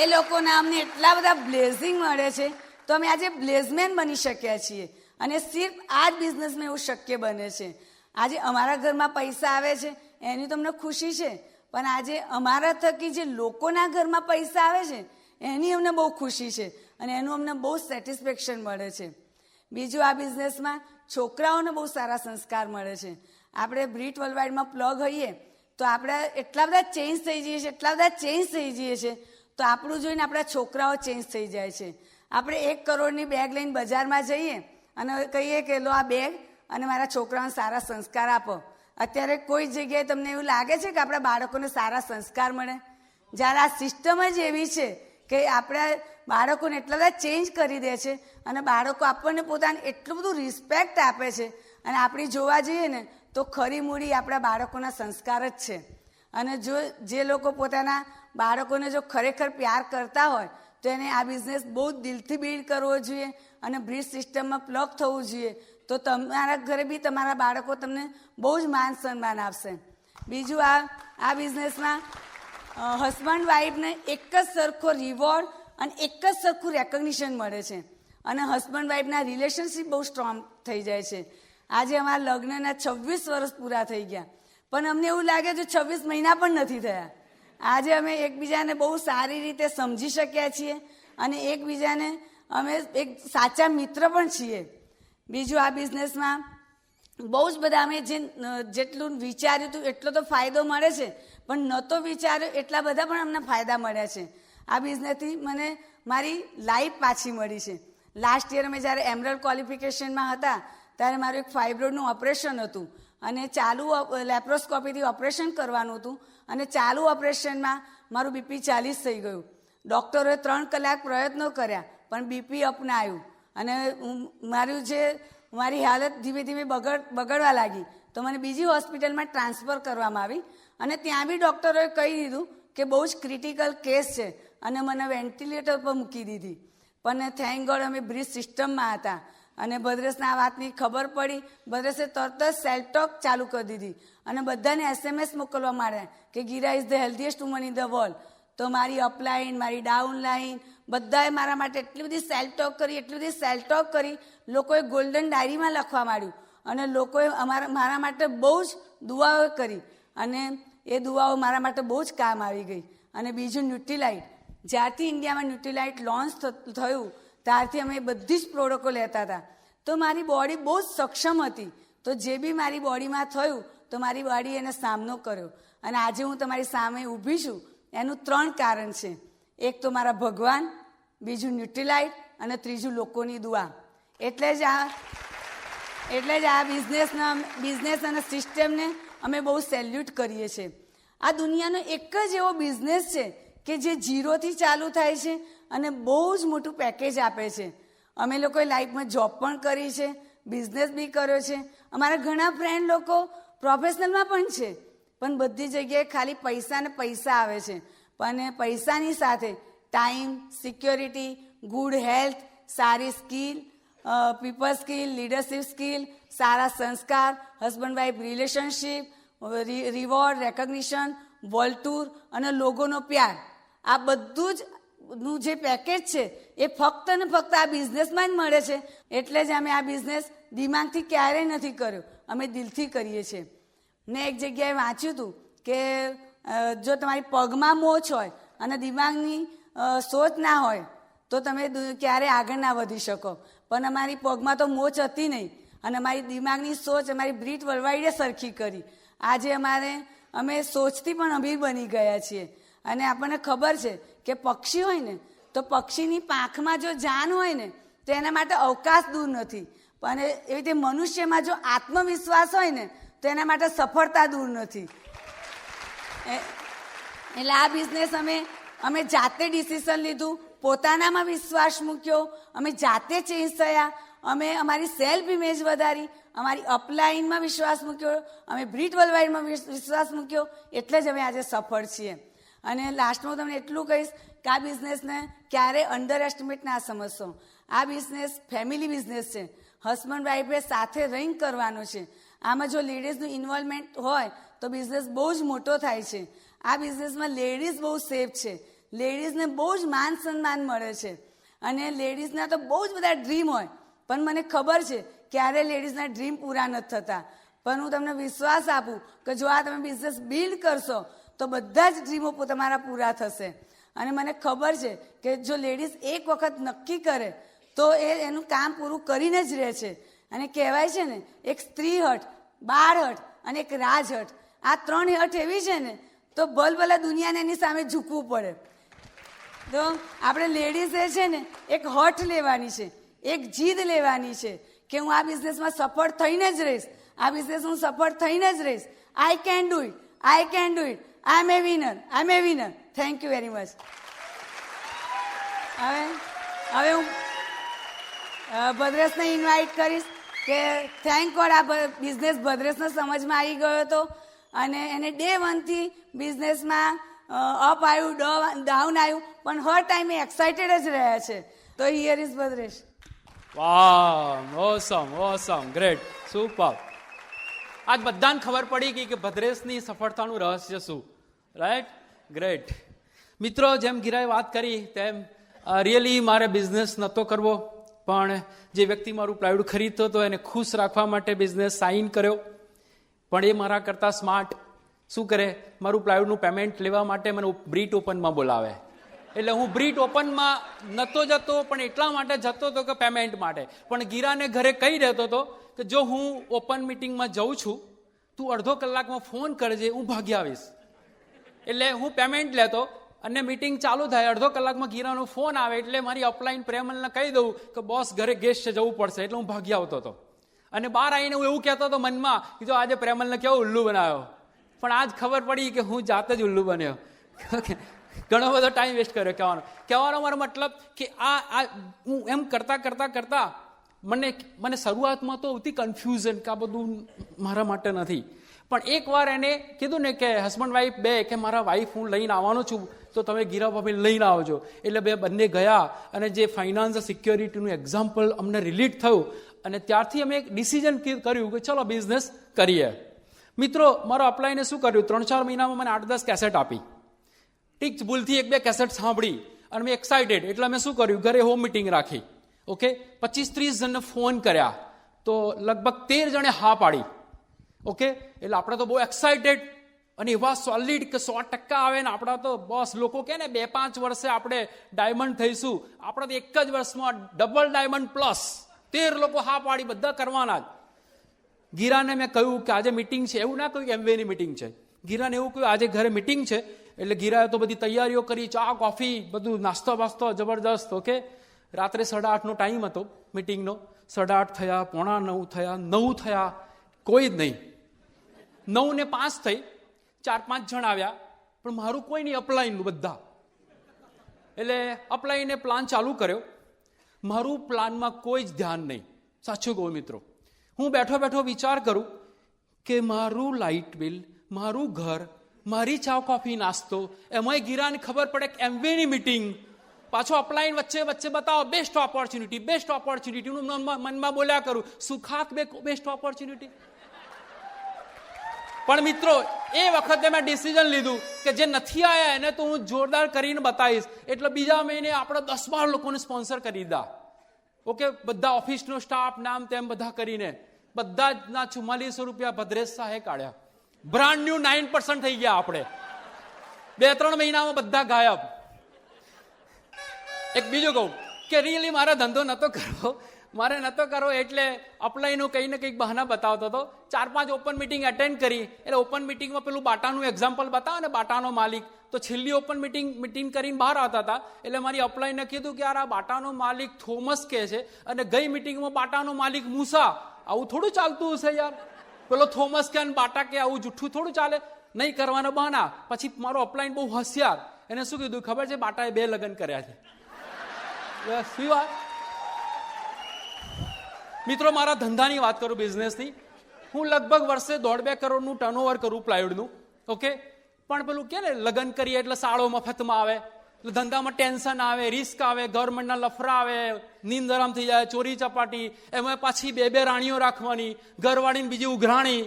B: એ લોકોના અમને એટલા બધા બ્લેઝિંગ મળે છે તો અમે આજે બ્લેઝમેન બની શક્યા છીએ. અને સિર્ફ આ જ બિઝનેસમાં એવું શક્ય બને છે. આજે અમારા ઘરમાં પૈસા આવે છે એની તમને ખુશી છે, પણ આજે અમારા થકી જે લોકોના ઘરમાં પૈસા આવે છે એની અમને બહુ ખુશી છે અને એનું અમને બહુ સેટિસ્ફેક્શન મળે છે. બીજું, આ બિઝનેસમાં છોકરાઓને બહુ સારા સંસ્કાર મળે છે. આપણે બ્રીટ વર્લ્ડવાઇડમાં પ્લગ હોઈએ તો આપણે એટલા બધા ચેન્જ થઈ જઈએ છીએ તો આપણું જોઈને આપણા છોકરાઓ ચેન્જ થઈ જાય છે. આપણે 1 કરોડની બેગ લઈને બજારમાં જઈએ અને કહીએ કે લો આ બેગ અને મારા છોકરાઓને સારા સંસ્કાર આપો. અત્યારે કોઈ જગ્યાએ તમને એવું લાગે છે કે આપણા બાળકોને સારા સંસ્કાર મળે? જ્યારે આ સિસ્ટમ જ એવી છે કે આપણા બાળકોને એટલા બધા ચેન્જ કરી દે છે અને બાળકો આપણને પોતાને એટલું બધું રિસ્પેક્ટ આપે છે. અને આપણે જોવા જઈએ ને તો ખરી મૂડી આપણા બાળકોના સંસ્કાર જ છે. અને જો જે લોકો પોતાના બાળકોને જો ખરેખર પ્યાર કરતા હોય તો એને આ બિઝનેસ બહુ દિલથી બિલ્ડ કરવો જોઈએ અને બ્રીડ સિસ્ટમમાં પ્લગ થવું જોઈએ. તો તમારા ઘરે બી તમારા બાળકો તમને બહુ જ માન સન્માન આપશે. બીજું, આ બિઝનેસમાં હસબન્ડ વાઈફને એક જ સરખો રિવોર્ડ અને એક જ સરખું રેકગ્નિશન મળે છે અને હસબન્ડ વાઈફના રિલેશનશિપ બહુ સ્ટ્રોંગ થઈ જાય છે. આજે અમારા લગ્નના 26 વર્ષ પૂરા થઈ ગયા, પણ અમને એવું લાગે છે 26 મહિના પણ નથી થયા. આજે અમે એકબીજાને બહુ સારી રીતે સમજી શક્યા છીએ અને એકબીજાને અમે એક સાચા મિત્ર પણ છીએ. બીજું, આ બિઝનેસમાં બહુ જ બધા અમે જેટલું વિચાર્યું હતું એટલો તો ફાયદો મળે છે, પણ નહોતો વિચાર્યો એટલા બધા પણ અમને ફાયદા મળ્યા છે. આ બિઝનેસથી મને મારી લાઈફ પાછી મળી છે. લાસ્ટ યર અમે જ્યારે એમરલ ક્વોલિફિકેશનમાં હતા ત્યારે મારું એક ફાઇબ્રોઇડનું ઓપરેશન હતું અને ચાલુ લેપ્રોસ્કોપીથી ઓપરેશન કરવાનું હતું અને ચાલુ ઓપરેશનમાં મારું બીપી 40 થઈ ગયું. ડૉક્ટરોએ 3 કલાક પ્રયત્નો કર્યા પણ બીપી અપ ના આવ્યું અને મારી હાલત ધીમે ધીમે બગડવા લાગી. તો મને બીજી હોસ્પિટલમાં ટ્રાન્સફર કરવામાં આવી અને ત્યાં બી ડૉક્ટરોએ કહી દીધું કે બહુ જ ક્રિટિકલ કેસ છે અને મને વેન્ટિલેટર પર મૂકી દીધી. પણ થેન્ક ગોડ અમે બ્રીજ સિસ્ટમમાં હતા અને ભદ્રેશને આ વાતની ખબર પડી. ભદ્રેશે તરત જ સેલ્ફ ટોક ચાલુ કરી દીધી અને બધાને SMS મોકલવા માંડ્યા કે Gira is the healthiest woman in the world. તો મારી અપલાઈન, મારી ડાઉનલાઈન બધાએ મારા માટે એટલી બધી સેલ્ફ ટોક કરી. લોકોએ ગોલ્ડન ડાયરીમાં લખવા માંડ્યું અને લોકોએ મારા માટે બહુ જ દુઆઓ કરી અને એ દુઆઓ મારા માટે બહુ જ કામ આવી ગઈ. અને બીજું ન્યુટ્રીલાઇટ, જ્યારથી ઇન્ડિયામાં ન્યુટ્રીલાઇટ લોન્ચ થયું ત્યારથી અમે બધી જ પ્રોડક્ટો લેતા હતા. તો મારી બોડી બહુ જ સક્ષમ હતી. તો જે બી મારી બોડીમાં થયું તો મારી બોડી એને સામનો કર્યો અને આજે હું તમારી સામે ઊભી છું. એનું 3 કારણ છે. એક તો મારા ભગવાન, બીજું ન્યુટ્રીલાઇટ અને ત્રીજું લોકોની દુઆ. એટલે જ આ બિઝનેસ અને સિસ્ટમને અમે બહુ સેલ્યુટ કરીએ છીએ. આ દુનિયાનો એક જ એવો બિઝનેસ છે કે જે 0થી ચાલુ થાય છે અને બહુ જ મોટું પેકેજ આપે છે. અમે લોકોએ લાઈફમાં જોબ પણ કરી છે, બિઝનેસ બી કર્યો છે. અમારા ઘણા ફ્રેન્ડ લોકો પ્રોફેશનલમાં પણ છે પણ બધી જગ્યાએ ખાલી પૈસા ને પૈસા આવે છે. પણ પૈસાની સાથે ટાઈમ, સિક્યોરિટી, ગુડ હેલ્થ, સારી skill, people skill, leadership skill, સારા સંસ્કાર, husband wife relationship, reward, recognition, world tour અને લોકોનો પ્યાર, આ બધું જ નું જે પેકેજ છે એ ફક્ત ને ફક્ત આ બિઝનેસમાં જ મળે છે. એટલે જ અમે આ બિઝનેસ દિમાગથી ક્યારેય નથી કર્યો, અમે દિલથી કરીએ છીએ. મેં એક જગ્યાએ વાંચ્યું હતું કે જો તમારી પગમાં મોચ હોય અને દિમાગની સોચ ના હોય તો તમે ક્યારેય આગળ ના વધી શકો. પણ અમારી પગમાં તો મોચ હતી નહીં અને અમારી દિમાગની સોચ અમારી બ્રીટ વર્લ્ડવાઇડે સરખી કરી. આજે અમે સોચથી પણ અમીર બની ગયા છીએ. અને આપણને ખબર છે કે પક્ષી હોય ને તો પક્ષીની પાંખમાં જો જાન હોય ને તો એના માટે અવકાશ દૂર નથી. પણ એવી રીતે મનુષ્યમાં જો આત્મવિશ્વાસ હોય ને તો એના માટે સફળતા દૂર નથી. એટલે આ બિઝનેસ અમે જાતે ડિસિઝન લીધું, પોતાનામાં વિશ્વાસ મૂક્યો, અમે જાતે ચેન્જ થયા, અમે અમારી સેલ્ફ ઇમેજ વધારી, અમારી અપલાઇનમાં વિશ્વાસ મૂક્યો, અમે બ્રીટ વર્લ્ડવાઇડમાં વિશ્વાસ મૂક્યો. એટલે જ અમે આજે સફળ છીએ. અને લાસ્ટમાં તમને એટલું કહીશ કે આ બિઝનેસને ક્યારેય અંડર એસ્ટિમેટ ના સમજશો. આ બિઝનેસ ફેમિલી બિઝનેસ છે. હસબન્ડ વાઈફે સાથે રહીને કરવાનો છે. આમાં જો લેડીઝનું ઇન્વોલ્વમેન્ટ હોય તો બિઝનેસ બહુ જ મોટો થાય છે. આ બિઝનેસમાં લેડીઝ બહુ સેફ છે. લેડીઝને બહુ જ માન સન્માન મળે છે અને લેડીઝના તો બહુ જ બધા ડ્રીમ હોય પણ મને ખબર છે ક્યારે લેડીઝના ડ્રીમ પૂરા નથી થતા. પણ હું તમને વિશ્વાસ આપું કે જો આ તમે બિઝનેસ બિલ્ડ કરશો તો બધા જ ડ્રીમો તમારા પૂરા થશે. અને મને ખબર છે કે જો લેડીઝ એક વખત નક્કી કરે તો એનું કામ પૂરું કરીને જ રહે છે. અને કહેવાય છે ને એક સ્ત્રી હઠ, બાળ હઠ અને એક રાજ હઠ, આ 3 હઠ એવી છે ને તો ભલભલા દુનિયાને એની સામે ઝૂકવું પડે. તો આપણે લેડીઝે છે ને એક હઠ લેવાની છે, એક જીદ લેવાની છે કે હું આ બિઝનેસમાં સફળ થઈને જ રહીશ, આ બિઝનેસ હું સફળ થઈને જ રહીશ. I can do it, I can do it, I am a winner, I am a winner. Thank you very much. હવે હું ભદ્રેશને ઇન્વાઇટ કરીશ કે થેન્ક ગોડ આ બિઝનેસ ભદ્રેશને સમજમાં આવી ગયો હતો અને એને ડે 1 થી બિઝનેસમાં અપ આવ્યું, ડાઉન આવ્યું પણ હર ટાઈમે એક્સાઇટેડ જ રહ્યા છે. તો હિયર ઇઝ ભદ્રેશ.
A: વાહ, ઓસમ, ગ્રેટ, સુપર. આજ બધાને ખબર પડી ગઈ કે ભદ્રેશની સફળતાનું રહસ્ય શું. Right, great. મિત્રો, જેમ ગીરાએ વાત કરી તેમ રિયલી મારે બિઝનેસ નહોતો કરવો પણ જે વ્યક્તિ મારું પ્લાયવુડ ખરીદતો હતો એને ખુશ રાખવા માટે બિઝનેસ સાઇન કર્યો. પણ એ મારા કરતાં સ્માર્ટ શું કરે, મારું પ્લાયવુડનું પેમેન્ટ લેવા માટે મને બ્રીટ ઓપનમાં બોલાવે. એટલે હું બ્રીટ ઓપનમાં નહોતો જતો પણ એટલા માટે જતો હતો કે પેમેન્ટ માટે. પણ ગીરાને ઘરે કહી દેતો હતો કે જો હું ઓપન મિટિંગમાં જઉં છું તું અડધો કલાકમાં ફોન કરજે, હું ભાગી આવીશ. એટલે હું પેમેન્ટ લેતો અને મીટિંગ ચાલુ થાય, અડધો કલાકમાં ગીરાનો ફોન આવે એટલે મારી અપલાઈન પ્રેમલને કહી દઉં કે બોસ ઘરે ગેસ્ટ છે, જવું પડશે, એટલે હું ભાગી આવતો હતો. અને બહાર આવીને હું એવું કહેતો હતો મનમાં કે જો આજે પ્રેમલને કેવો ઉલ્લુ બનાવ્યો, પણ આજ ખબર પડી કે હું જાતે જ ઉલ્લુ બન્યો. ઘણો બધો ટાઈમ વેસ્ટ કર્યો. કહેવાનો મારો મતલબ કે આ હું એમ કરતા મને શરૂઆતમાં તો આવતી કન્ફ્યુઝન કે આ બધું મારા માટે નથી, પણ એકવાર એને કીધું ને કે હસબન્ડ વાઈફ બે કે મારા વાઈફ હું લઈને આવવાનો છું તો તમે ગીરા ભાભી લઈને આવજો, એટલે બંને ગયા અને જે ફાઇનાન્સ સિક્યોરિટીનું એક્ઝામ્પલ અમને રિલેટ થયું અને ત્યારથી અમે એક ડિસિઝન કર્યું કે ચલો બિઝનેસ કરીએ. મિત્રો, મારો અપ્લાયને શું કર્યું, 3-4 મહિનામાં મને 8-10 કેસેટ આપી. ઠીક, ભૂલથી 1-2 કેસેટ સાંભળી અને મેં એક્સાઇટેડ, એટલે મેં શું કર્યું, ઘરે હોમ મિટિંગ રાખી. ઓકે, 25-30 જણને ફોન કર્યા તો લગભગ 13 જણે હા પાડી. ઓકે, એટલે આપણે તો બહુ એક્સાઇટેડ અને એવા સોલિડ કે 100% આવે ને આપણા તો બસ લોકો કહે ને 2-5 વર્ષે આપણે ડાયમંડ થઈશું, આપણે તો એક જ વર્ષમાં ડબલ ડાયમંડ પ્લસ. 13 લોકો હા પાડી, બધા કરવાના જ. ગીરાને મેં કહ્યું કે આજે મિટિંગ છે, એવું ના કહ્યું કે એમવેની મિટિંગ છે, ગીરાને એવું કહ્યું આજે ઘરે મિટિંગ છે. એટલે ગીરાએ તો બધી તૈયારીઓ કરી, ચા કોફી બધું નાસ્તો બાસ્તો જબરદસ્ત. ઓકે, રાત્રે 8:30નો ટાઈમ હતો મિટિંગનો. 8:30 થયા, 8:45 થયા, 9 થયા, કોઈ જ નહીં. 9:05 થઈ, 4-5 જણ આવ્યા, પણ મારું કોઈ નહીં, અપલાઈનનું બધા. એટલે અપલાઈને પ્લાન ચાલુ કર્યો. મારું પ્લાનમાં કોઈ જ ધ્યાન નહીં. સાચું કહું મિત્રો, હું બેઠો વિચાર કરું કે મારું લાઇટ બિલ, મારું ઘર, મારી ચા કોફી નાસ્તો, એમાંય ગીરાને ખબર પડે કે એમવેની મિટિંગ, પાછો અપલાઈન વચ્ચે બતાવો બેસ્ટ ઓપોર્ચ્યુનિટી. હું મનમાં બોલ્યા કરું, સુખાત બેસ્ટ ઓપોર્ચ્યુનિટી. પણ મિત્રો, એ વખતે મેં ડિસિઝન લીધું કે જે નથી આવ્યા એને તો હું જોરદાર કરીને બતાવીશ. એટલે બીજા મહિને આપણે 10-12 લોકોને સ્પોન્સર કરી દીધા. ઓકે, બધા ઓફિસનો સ્ટાફ નામ તેમ બધા કરીને બધા જ ના 4400 રૂપિયા ભદ્રેશ શાહે કાઢ્યા. બ્રાન્ડ ન્યુ 9% થઈ ગયા આપણે. 2-3 મહિનામાં બધા ગાયબ. એક બીજું કહું કે રિયલી મારે ધંધો નતો કરવો એટલે અપલાઈનું કંઈ ને કંઈક બહાના બતાવતો હતો. 4-5 ઓપન મિટિંગ એટેન્ડ કરી. એટલે ઓપન મિટિંગમાં પેલું બાટાનું એક્ઝામ્પલ બતાવે ને, બાટાનો માલિક, તો છેલ્લી ઓપન મિટિંગ કરીને બહાર આવતા હતા. એટલે મારી અપલાઈને કીધું કે યાર આ બાટાનો માલિક થોમસ કે છે અને ગઈ મિટિંગમાં બાટાનો માલિક મૂસા. આવું થોડું ચાલતું હશે યાર, પેલો થોમસ કે બાટા કે આવું જુઠ્ઠું થોડું ચાલે. નહીં કરવાના બહાના. પછી મારો અપલાઈન બહુ હોશિયાર, એને શું કીધું ખબર છે, બાટાએ 2 લગ્ન કર્યા છે. શું વાત મિત્રો, મારા ધંધાની વાત કરું, બિઝનેસની. હું લગભગ વર્ષે 1.5-2 કરોડનું ટર્નઓવર કરું પ્લાયવુડનું. ઓકે, પણ પેલું કે ને લગ્ન કરીએ એટલે સાળો મફતમાં આવે, એટલે ધંધામાં ટેન્શન આવે, રિસ્ક આવે, ગવર્મેન્ટના લફરા આવે, નીંદ હરામ થઈ જાય, ચોરી ચપાટી, એમાં પાછી 2 રાણીઓ રાખવાની, ઘરવાળીને બીજી ઉઘરાણી.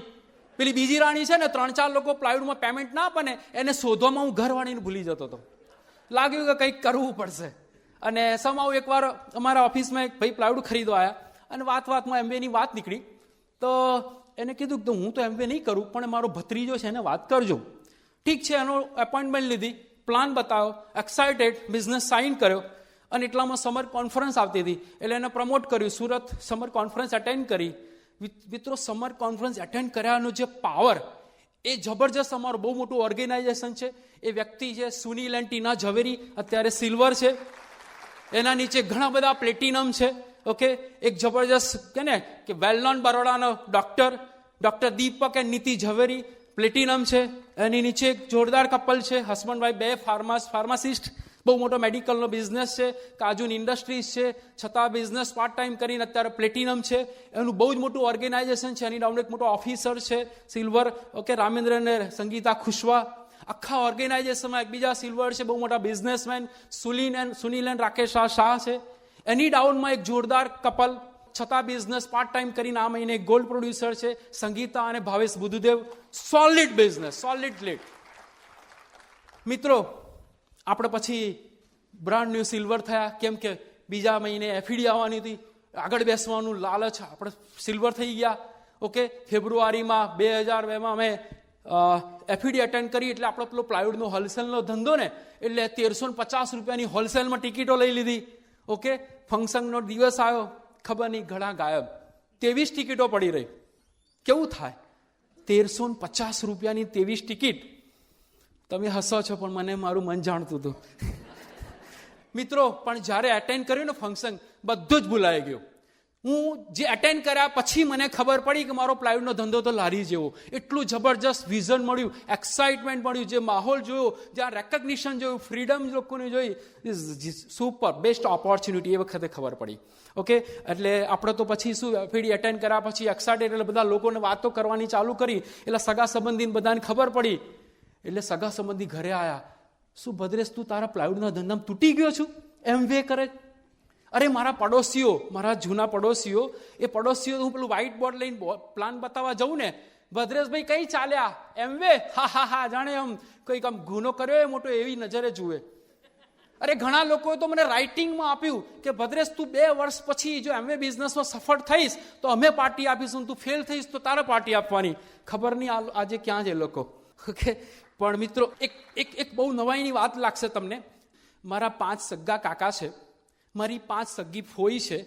A: પેલી બીજી રાણી છે ને, 3-4 લોકો પ્લાયવુડમાં પેમેન્ટ ના આપે ને, એને શોધવામાં હું ઘરવાળીને ભૂલી જતો હતો. લાગ્યું કે કંઈક કરવું પડશે. અને સમાવ એકવાર અમારા ઓફિસમાં એક ભાઈ પ્લાયવુડ ખરીદવા આવ્યા અને વાતમાં એમવેની વાત નીકળી. તો એને કીધું કે હું તો એમવે નહીં કરું, પણ મારો ભત્રીજો છે એને વાત કરજો. ઠીક છે, એનો એપોઇન્ટમેન્ટ લીધી, પ્લાન બતાવ્યો, એક્સાઇટેડ, બિઝનેસ સાઇન કર્યો. અને એટલામાં સમર કોન્ફરન્સ આવતી હતી એટલે એને પ્રમોટ કર્યું. સુરત સમર કોન્ફરન્સ એટેન્ડ કરી. મિત્રો, સમર કોન્ફરન્સ એટેન્ડ કર્યાનો જે પાવર, એ જબરજસ્ત. અમારું બહુ મોટું ઓર્ગેનાઇઝેશન છે. એ વ્યક્તિ છે સુનિલ એન્ડ ટીના ઝવેરી, અત્યારે સિલ્વર છે. એના નીચે ઘણા બધા પ્લેટિનમ છે. ઓકે, એક જબરજસ્ત કે ને કે વેલ નોન બરોડાનો doctor Deepak and Niti Zaveri, platinum છે. એની નીચે એક જોરદાર કપલ છે, હસબન્ડ વાઈફ, 2 ફાર્માસિસ્ટ, બહુ મોટો મેડિકલનો બિઝનેસ છે, કાજુન ઇન્ડસ્ટ્રીઝ છે, છતાં બિઝનેસ પાર્ટ ટાઈમ કરીને અત્યારે પ્લેટિનમ છે. એનું બહુ જ મોટું ઓર્ગેનાઇઝેશન છે. એની ડાઉન એક મોટો ઓફિસર છે સિલ્વર. ઓકે, રામેન્દ્ર અને સંગીતા ખુશવા. આખા ઓર્ગેનાઇઝેશનમાં એક બીજા સિલ્વર છે, બહુ મોટા બિઝનેસમેન, સુનિલ એન્ડ રાકેશ શાહ છે. એની ડાઉનમાં એક જોરદાર કપલ, છતાં બિઝનેસ પાર્ટ ટાઈમ કરીને આ મહિને એક ગોલ્ડ પ્રોડ્યુસર છે, સંગીતા અને Bhavesh Buddhdev. Solid business, solid lead. મિત્રો, આપણે પછી બ્રાન્ડ ન્યુ સિલ્વર થયા, કેમ કે બીજા મહિને એફઈડી આવવાની હતી, આગળ બેસવાનું લાલચ, આપણે સિલ્વર થઈ ગયા. ઓકે, ફેબ્રુઆરીમાં 2002માં અમે એફઈડી એટેન્ડ કરી. એટલે આપણો પેલો પ્લાયવુડનો હોલસેલનો ધંધો ને, એટલે 1350 રૂપિયાની હોલસેલમાં ટિકિટો લઈ લીધી. ઓકે, ફંક્શનનો દિવસ આવ્યો, ખબર નહીં, ઘણા ગાયબ, 23 ટિકિટો પડી રહી. કેવું થાય? 1350 રૂપિયાની 23 ટિકિટ. તમે હસો છો પણ મને મારું મન જાણતું હતું. મિત્રો, પણ જ્યારે એટેન્ડ કર્યું ને ફંક્શન, બધું જ ભૂલાઈ ગયું. હું જે એટેન્ડ કર્યા પછી મને ખબર પડી કે મારો પ્લાયવુડનો ધંધો તો લારી જેવો. એટલું જબરજસ્ત વિઝન મળ્યું, એક્સાઇટમેન્ટ મળ્યું, જે માહોલ જોયો, જ્યાં રેકગ્નિશન જોયું, ફ્રીડમ લોકોને જોઈ, સુપર બેસ્ટ ઓપોર્ચ્યુનિટી એ વખતે ખબર પડી. ઓકે, એટલે આપણે તો પછી શું ફીડી એટેન્ડ કર્યા પછી એક્સાઇટેડ, એટલે બધા લોકોને વાતો કરવાની ચાલુ કરી. એટલે સગા સંબંધીને બધાને ખબર પડી. એટલે સગા સંબંધી ઘરે આવ્યા. શું ભદ્રેશ, તું તારા પ્લાયવુડના ધંધામાં તૂટી ગયો છું એમ વે કરે? અરે મારા પડોશીઓ, મારા જૂના પડોશીઓ, એ પડોશીઓ હું પેલું વ્હાઇટ બોર્ડ લઈને પ્લાન બતાવવા જઉં ને, ભદ્રેશભાઈ કઈ ચાલ્યા એમ વે, હા હા હા, જાણે આમ કંઈક આમ ગુનો કર્યો એ મોટો એવી નજરે જુએ. અરે ઘણા લોકોએ તો મને રાઇટિંગમાં આપ્યું કે ભદ્રેશ, તું 2 વર્ષ પછી જો એમવે બિઝનેસમાં સફળ થઈશ તો અમે પાર્ટી આપીશું, તું ફેલ થઈશ તો તારે પાર્ટી આપવાની. ખબર નહીં આજે ક્યાં છે લોકો. ઓકે, પણ મિત્રો, એક બહુ નવાઈની વાત લાગશે તમને. મારા 5 સગ્ગા કાકા છે, મારી 5 સગ્ગી ફોઈ છે,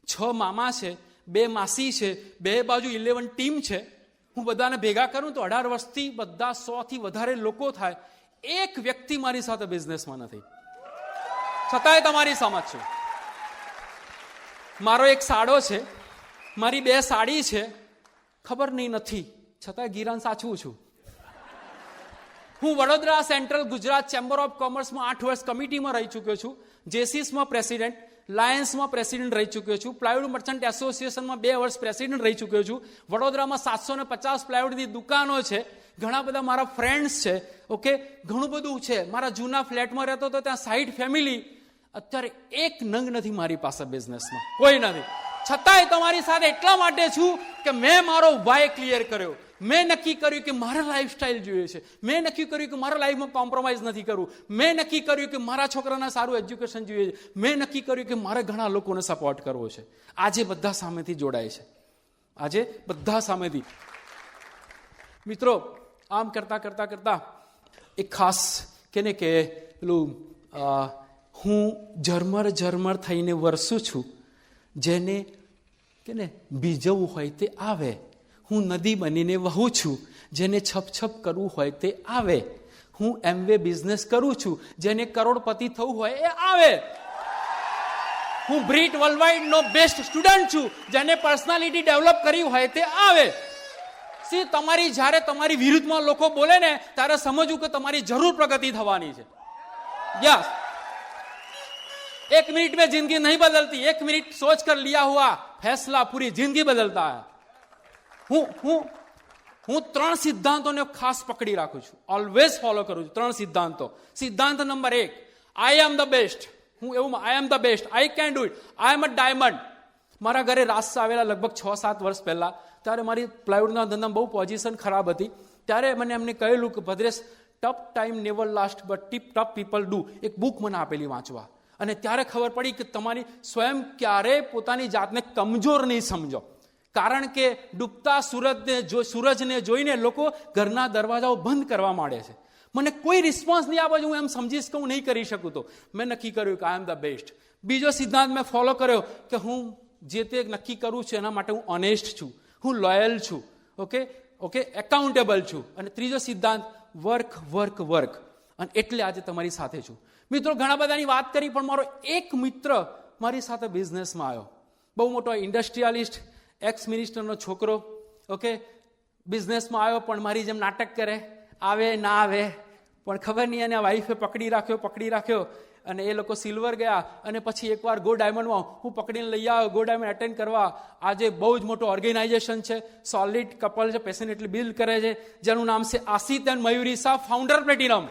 A: 6 મામા છે, 2 માસી છે, 2 બાજુ 11 ટીમ છે. હું બધાને ભેગા કરું તો 18 વર્ષથી બધા 100 થી વધારે લોકો થાય. એક વ્યક્તિ મારી સાથે બિઝનેસમાં નથી, છતાંય તમારી સમજ છું. મારો એક સાડો છે, મારી 2 સાડી છે, ખબર નહીં નથી, છતાંય ગિરાન સાચવું છું. હું Vadodara central Gujarat chamber of કોમર્સમાં 8 વર્ષ કમિટીમાં રહી ચૂક્યો છું, જેસીસમાં પ્રેસિડેન્ટ, લાયન્સમાં પ્રેસિડેન્ટ રહી ચૂક્યો છું, પ્લાયવુડ મર્ચન્ટ એસોસિએશનમાં 2 વર્ષ પ્રેસિડેન્ટ રહી ચૂક્યો છું. વડોદરામાં 750 પ્લાયવુડની દુકાનો છે, ઘણા બધા મારા ફ્રેન્ડ્સ છે. ઓકે, ઘણું બધું છે. મારા જૂના ફ્લેટમાં રહેતો હતો, ત્યાં 60 ફેમિલી. અત્યારે એક નંગ નથી મારી પાસે બિઝનેસમાં, કોઈ નથી. છતાંય તમારી સાથે એટલા માટે છું કે મેં મારો વાય ક્લિયર કર્યો. મેં નક્કી કર્યું કે મારે લાઈફસ્ટાઈલ જોઈએ છે. મેં નક્કી કર્યું કે મારા લાઈફમાં કોમ્પ્રોમાઇઝ નથી કરવું. મેં નક્કી કર્યું કે મારા છોકરાને સારું એજ્યુકેશન જોઈએ છે. મેં નક્કી કર્યું કે મારે ઘણા લોકોને સપોર્ટ કરવો છે. આજે બધા સામેથી જોડાય છે, આજે બધા સામેથી. મિત્રો, આમ કરતા કરતા કરતા એક ખાસ કેને કે પેલું હું ઝરમર થઈને વરસું છું, જેને કેને બીજવું હોય તે આવે. હું નદી બનીને વહું છું, જેને છપ કરવું હોય તે આવે. હું એમવે બિઝનેસ કરું છું, જેને કરોડપતિ થવું હોય એ આવે. હું બ્રીટ વર્લ્ડવાઇડ નો બેસ્ટ સ્ટુડન્ટ છું, જેને પર્સનાલિટી ડેવલપ કરવી હોય તે આવે. તમારી જ્યારે તમારી વિરુદ્ધમાં લોકો બોલે ને, ત્યારે સમજવું કે તમારી જરૂર પ્રગતિ થવાની છે. યસ, 1 मिनट में जिंदगी नहीं बदलती, 1 मिनट सोच कर लिया हुआ फैसला पूरी जिंदगी बदलता है. હું 3 સિદ્ધાંતોને ખાસ પકડી રાખું છું, ઓલવેઝ ફોલો કરું છું. 3 સિદ્ધાંતો. સિદ્ધાંત number 1, I am the best. હું એવું, I am the best, I can do it, I am a diamond. મારા ઘરે રાસ આવેલા લગભગ 6-7 વર્ષ પહેલા, ત્યારે મારી પ્લાયવુડના ધંધામાં બહુ પોઝિશન ખરાબ હતી. ત્યારે મને એમને કહેલું કે Bhadresh, tough time never last but tough people do. એક બુક મને આપેલી વાંચવા, અને ત્યારે ખબર પડી કે તમારી સ્વયં ક્યારે પોતાની જાતને કમજોર નહીં સમજો. કારણ કે ડૂબતા સૂરજને જોઈને લોકો ઘરના દરવાજાઓ બંધ કરવા માંડે છે. મને કોઈ રિસ્પોન્સ નહીં આપે, હું એમ સમજીશ કે હું નહીં કરી શકું. તો મેં નક્કી કર્યું કે આઈ એમ ધ બેસ્ટ. બીજો સિદ્ધાંત મેં ફોલો કર્યો કે હું જે તે નક્કી કરું છું એના માટે હું ઓનેસ્ટ છું, હું લોયલ છું, ઓકે એકાઉન્ટેબલ છું. અને ત્રીજો સિદ્ધાંત, વર્ક. અને એટલે આજે તમારી સાથે છું. મિત્રો, ઘણા બધાની વાત કરી, પણ મારો એક મિત્ર મારી સાથે બિઝનેસમાં આવ્યો. બહુ મોટો ઇન્ડસ્ટ્રીયાલિસ્ટ, એક્સ મિનિસ્ટરનો છોકરો. ઓકે, બિઝનેસમાં આવ્યો, પણ મારી જેમ નાટક કરે, આવે ના આવે. પણ ખબર નહીં, એને વાઈફે પકડી રાખ્યો, અને એ લોકો સિલ્વર ગયા. અને પછી એકવાર ગો ડાયમંડમાં હું પકડીને લઈ આવ્યો, ગો ડાયમંડ એટેન્ડ કરવા. આજે બહુ જ મોટો ઓર્ગેનાઇઝેશન છે, સોલિડ કપલ છે, પેશનેટલી બિલ્ડ કરે છે, જેનું નામ છે Asit and Mayuri Shah, founder platinum.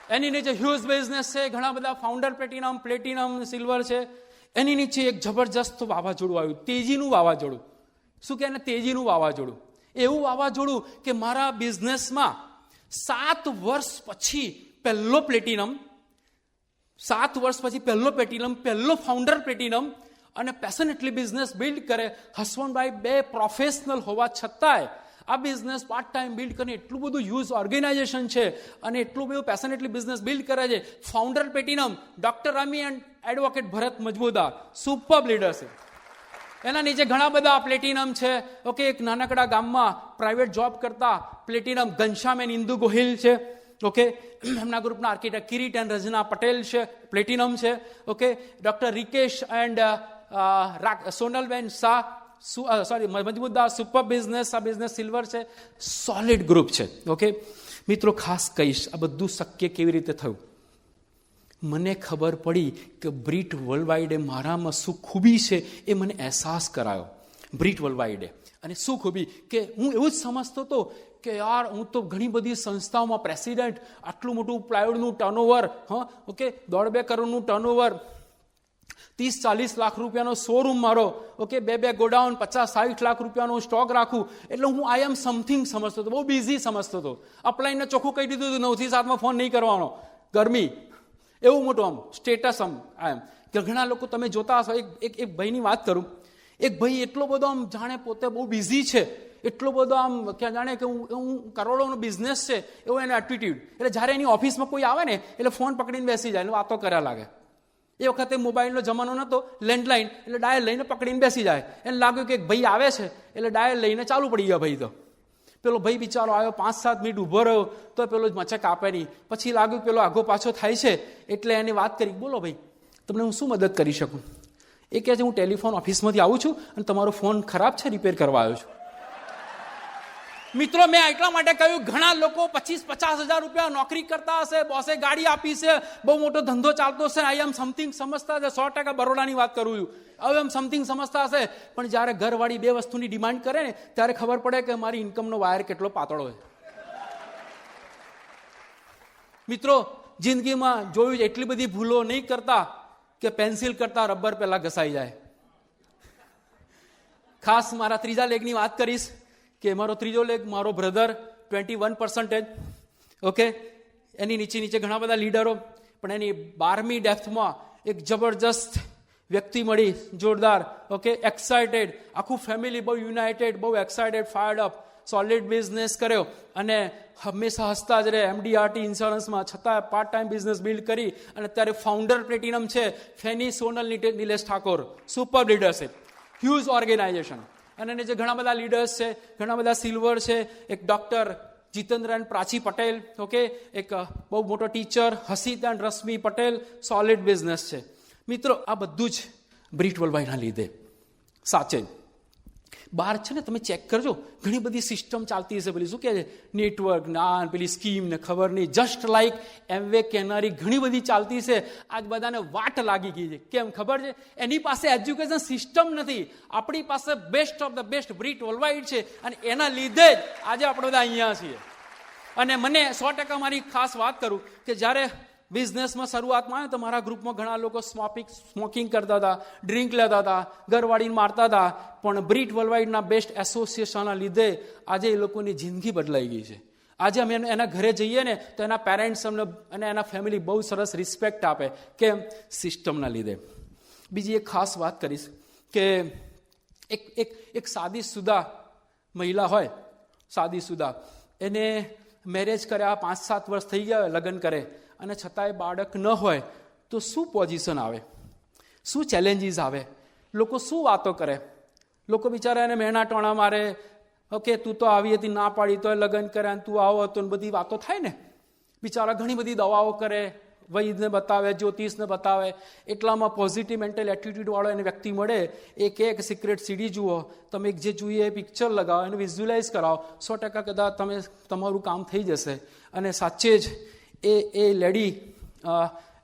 A: એની નીચે હ્યુજ બિઝનેસ છે, ઘણા બધા ફાઉન્ડર પ્લેટિનમ સિલ્વર છે. એની નીચે એક જબરજસ્ત વાવાઝોડું આવ્યું, તેજીનું વાવાઝોડું. શું કહે ને, તેજીનું વાવાઝોડું. એવું વાવાઝોડું કે મારા બિઝનેસમાં 7 વર્ષ પછી પહેલો પ્લેટિનમ, 7 વર્ષ પછી પહેલો ફાઉન્ડર પ્લેટિનમ, અને પેશનેટલી બિઝનેસ બિલ્ડ કરે. હસવંતભાઈ 2 પ્રોફેશનલ હોવા છતાંય આ બિઝનેસ પાર્ટ ટાઈમ બિલ્ડ કરીને એટલું બધું હ્યુજ ઓર્ગેનાઇઝેશન છે, અને એટલું બધું પેશનેટલી બિઝનેસ બિલ્ડ કરે છે. Founder platinum, doctor rummy and advocate Bharat Majmudar, super leader છે. એના નીચે ઘણા બધા પ્લેટિનમ છે. ઓકે, એક નાનકડા ગામમાં પ્રાઇવેટ જોબ કરતા પ્લેટિનમ ઘનશ્યામ એન્ડ ઇન્દુ ગોહિલ છે. ઓકે, એમના ગ્રુપના આર્કિટેક્ટ કિરીટ એન્ડ રજના પટેલ છે, પ્લેટિનમ છે. ઓકે, ડોક્ટર રિકેશ એન્ડ સોનલબેન શાહ, મજમુદ્દાર સુપર બિઝનેસ, આ બિઝનેસ સિલ્વર છે. સોલિડ ગ્રુપ છે. ઓકે મિત્રો, ખાસ કહીશ આ બધું શક્ય કેવી રીતે થયું. મને ખબર પડી કે બ્રીટ વર્લ્ડવાઇડે મારામાં શું ખૂબી છે એ મને અહેસાસ કરાયો. બ્રીટ વર્લ્ડવાઇડે અને શું ખૂબી કે હું એવું જ સમજતો હતો કે યાર હું તો ઘણી બધી સંસ્થાઓમાં પ્રેસિડેન્ટ, આટલું મોટું પ્લાયવુડનું ટર્નઓવર, ઓકે 1.5 કરોડનું ટર્નઓવર, 30-40 લાખ રૂપિયાનો શોરૂમ મારો, ઓકે 2 ગોડાઉન, 50-60 લાખ રૂપિયાનો સ્ટોક રાખું, એટલે હું આઈ એમ સમથિંગ સમજતો હતો, બહુ બિઝી સમજતો હતો. અપલાઈનને ચોખ્ખું કહી દીધું હતું 9 થી 7 ફોન નહીં કરવાનો, ગરમી એવું મોટું આમ સ્ટેટસ આમ કે ઘણા લોકો તમે જોતા હશો. એક ભાઈની વાત કરું. એક ભાઈ એટલો બધો આમ જાણે પોતે બહુ બિઝી છે, એટલો બધો આમ કે જાણે કે હું કરોડોનો બિઝનેસ છે એવો એનો એટીટ્યુડ. એટલે જ્યારે એની ઓફિસમાં કોઈ આવે ને એટલે ફોન પકડીને બેસી જાય, એટલે વાતો કર્યા લાગે. એ વખતે મોબાઈલનો જમાનો નહોતો, લેન્ડલાઇન, એટલે ડાયલ લઈને પકડીને બેસી જાય. એને લાગ્યું કે એક ભાઈ આવે છે એટલે ડાયલ લઈને ચાલુ પડી ગયા ભાઈ. તો પેલો ભાઈ બિચારો આવ્યો, 5-7 મિનિટ ઊભો રહ્યો તો પેલો મચક આપે નહીં. પછી લાગ્યું પેલો આગો પાછો થાય છે એટલે એની વાત કરી, બોલો ભાઈ તમને હું શું મદદ કરી શકું? એ કહે છે હું ટેલિફોન ઓફિસમાંથી આવું છું અને તમારો ફોન ખરાબ છે, રિપેર કરવા આવ્યો છું. મિત્રો, મેં એટલા માટે કહ્યું, ઘણા લોકો 25-50 હજાર રૂપિયા નોકરી કરતા હશે, બોસે ગાડી આપી છે, બહુ મોટો ધંધો ચાલતો હશે, આઈ એમ સમથિંગ સમજતા હશે. 100% બરોડાની વાત કરું છું, હવે એમ સમથિંગ સમજતા હશે. પણ જ્યારે ઘરવાળી 2 વસ્તુની ડિમાન્ડ કરે ને ત્યારે ખબર પડે કે મારી ઇન્કમનો વાયર કેટલો પાતળો છે. મિત્રો, જિંદગીમાં જોયું છે એટલી બધી ભૂલો નહીં કરતા કે પેન્સિલ કરતા રબર પહેલા ઘસાઈ જાય. ખાસ મારા ત્રીજા લેગની વાત કરીશ કે મારો ત્રીજો લેગ, મારો બ્રધર 21%. ઓકે, એની નીચે ઘણા બધા લીડરો, પણ એની 12મી ડેથમાં એક જબરજસ્ત વ્યક્તિ મળી, જોરદાર. ઓકે, એક્સાઇટેડ, આખું ફેમિલી બહુ યુનાઇટેડ, બહુ excited, fired up, solid business કર્યો અને હંમેશા હસતા જ રહે. MDRT ઇન્સ્યોરન્સમાં, છતાં પાર્ટ ટાઈમ બિઝનેસ બિલ્ડ કરી અને અત્યારે ફાઉન્ડર પ્લેટિનમ છે. Feni Sonal Nilesh Thakor, super leadership, huge organisation. અને જે ઘણા બધા લીડર્સ છે, ઘણા બધા સિલ્વર છે. એક doctor Jitendra and Prachi Patel, okay, એક બહુ મોટો teacher Hasit and Rashmi Patel, solid business છે. મિત્રો, આ બધું જ બ્રીટ વર્લ્ડવાઇડના લીધે. સાચે બહાર છે ને, તમે ચેક કરજો, ઘણી બધી સિસ્ટમ ચાલતી હશે, પેલી શું કહે છે નેટવર્ક ના, પેલી સ્કીમ ને ખબર નહીં, જસ્ટ લાઈક એમવે કહેનારી ઘણી બધી ચાલતી છે. આજ બધાને વાટ લાગી ગઈ છે. કેમ ખબર છે? એની પાસે એજ્યુકેશન સિસ્ટમ નથી. આપણી પાસે બેસ્ટ ઓફ ધ બેસ્ટ બ્રીટ વર્લ્ડવાઇડ છે અને એના લીધે જ આજે આપણે બધા અહીંયા છીએ. અને મને 100% મારી ખાસ વાત કરું કે જ્યારે બિઝનેસમાં શરૂઆતમાં આવ્યો તો મારા ગ્રુપમાં ઘણા લોકો સ્મોકિંગ કરતા હતા, ડ્રિંક લેતા હતા, ઘરવાળીને મારતા હતા. પણ બ્રીટ વર્લ્ડવાઇડના બેસ્ટ એસોસિએશનના લીધે આજે એ લોકોની જિંદગી બદલાઈ ગઈ છે. આજે અમે એના ઘરે જઈએ ને તો એના પેરેન્ટ્સ અમને અને એના ફેમિલી બહુ સરસ રિસ્પેક્ટ આપે. કેમ? સિસ્ટમના લીધે. બીજી એક ખાસ વાત કરીશ કે એક શાદીશુદા મહિલા હોય, શાદીશુદા, એને મેરેજ કર્યા 5-7 વર્ષ થઈ ગયા હોય, લગ્ન કરે, અને છતાંય બાળક ન હોય તો શું પોઝિશન આવે, શું ચેલેન્જીસ આવે, લોકો શું વાતો કરે, લોકો બિચારા એને મહેણા ટોણા મારે. ઓકે, તું તો આવી હતી, ના પાડી તો લગ્ન કરે, તું આવો હતો, બધી વાતો થાય ને. બિચારા ઘણી બધી દવાઓ કરે, વૈદને બતાવે, જ્યોતિષને બતાવે. એટલામાં પોઝિટિવ મેન્ટલ એટીટ્યુડ વાળો એને વ્યક્તિ મળે, એ કહે કે સિક્રેટ સીડી જુઓ, તમે જે જોઈએ એ પિક્ચર લગાવો, એને વિઝ્યુલાઇઝ કરાવો, 100% કદાચ તમારું કામ થઈ જશે. અને સાચે જ એ લેડી,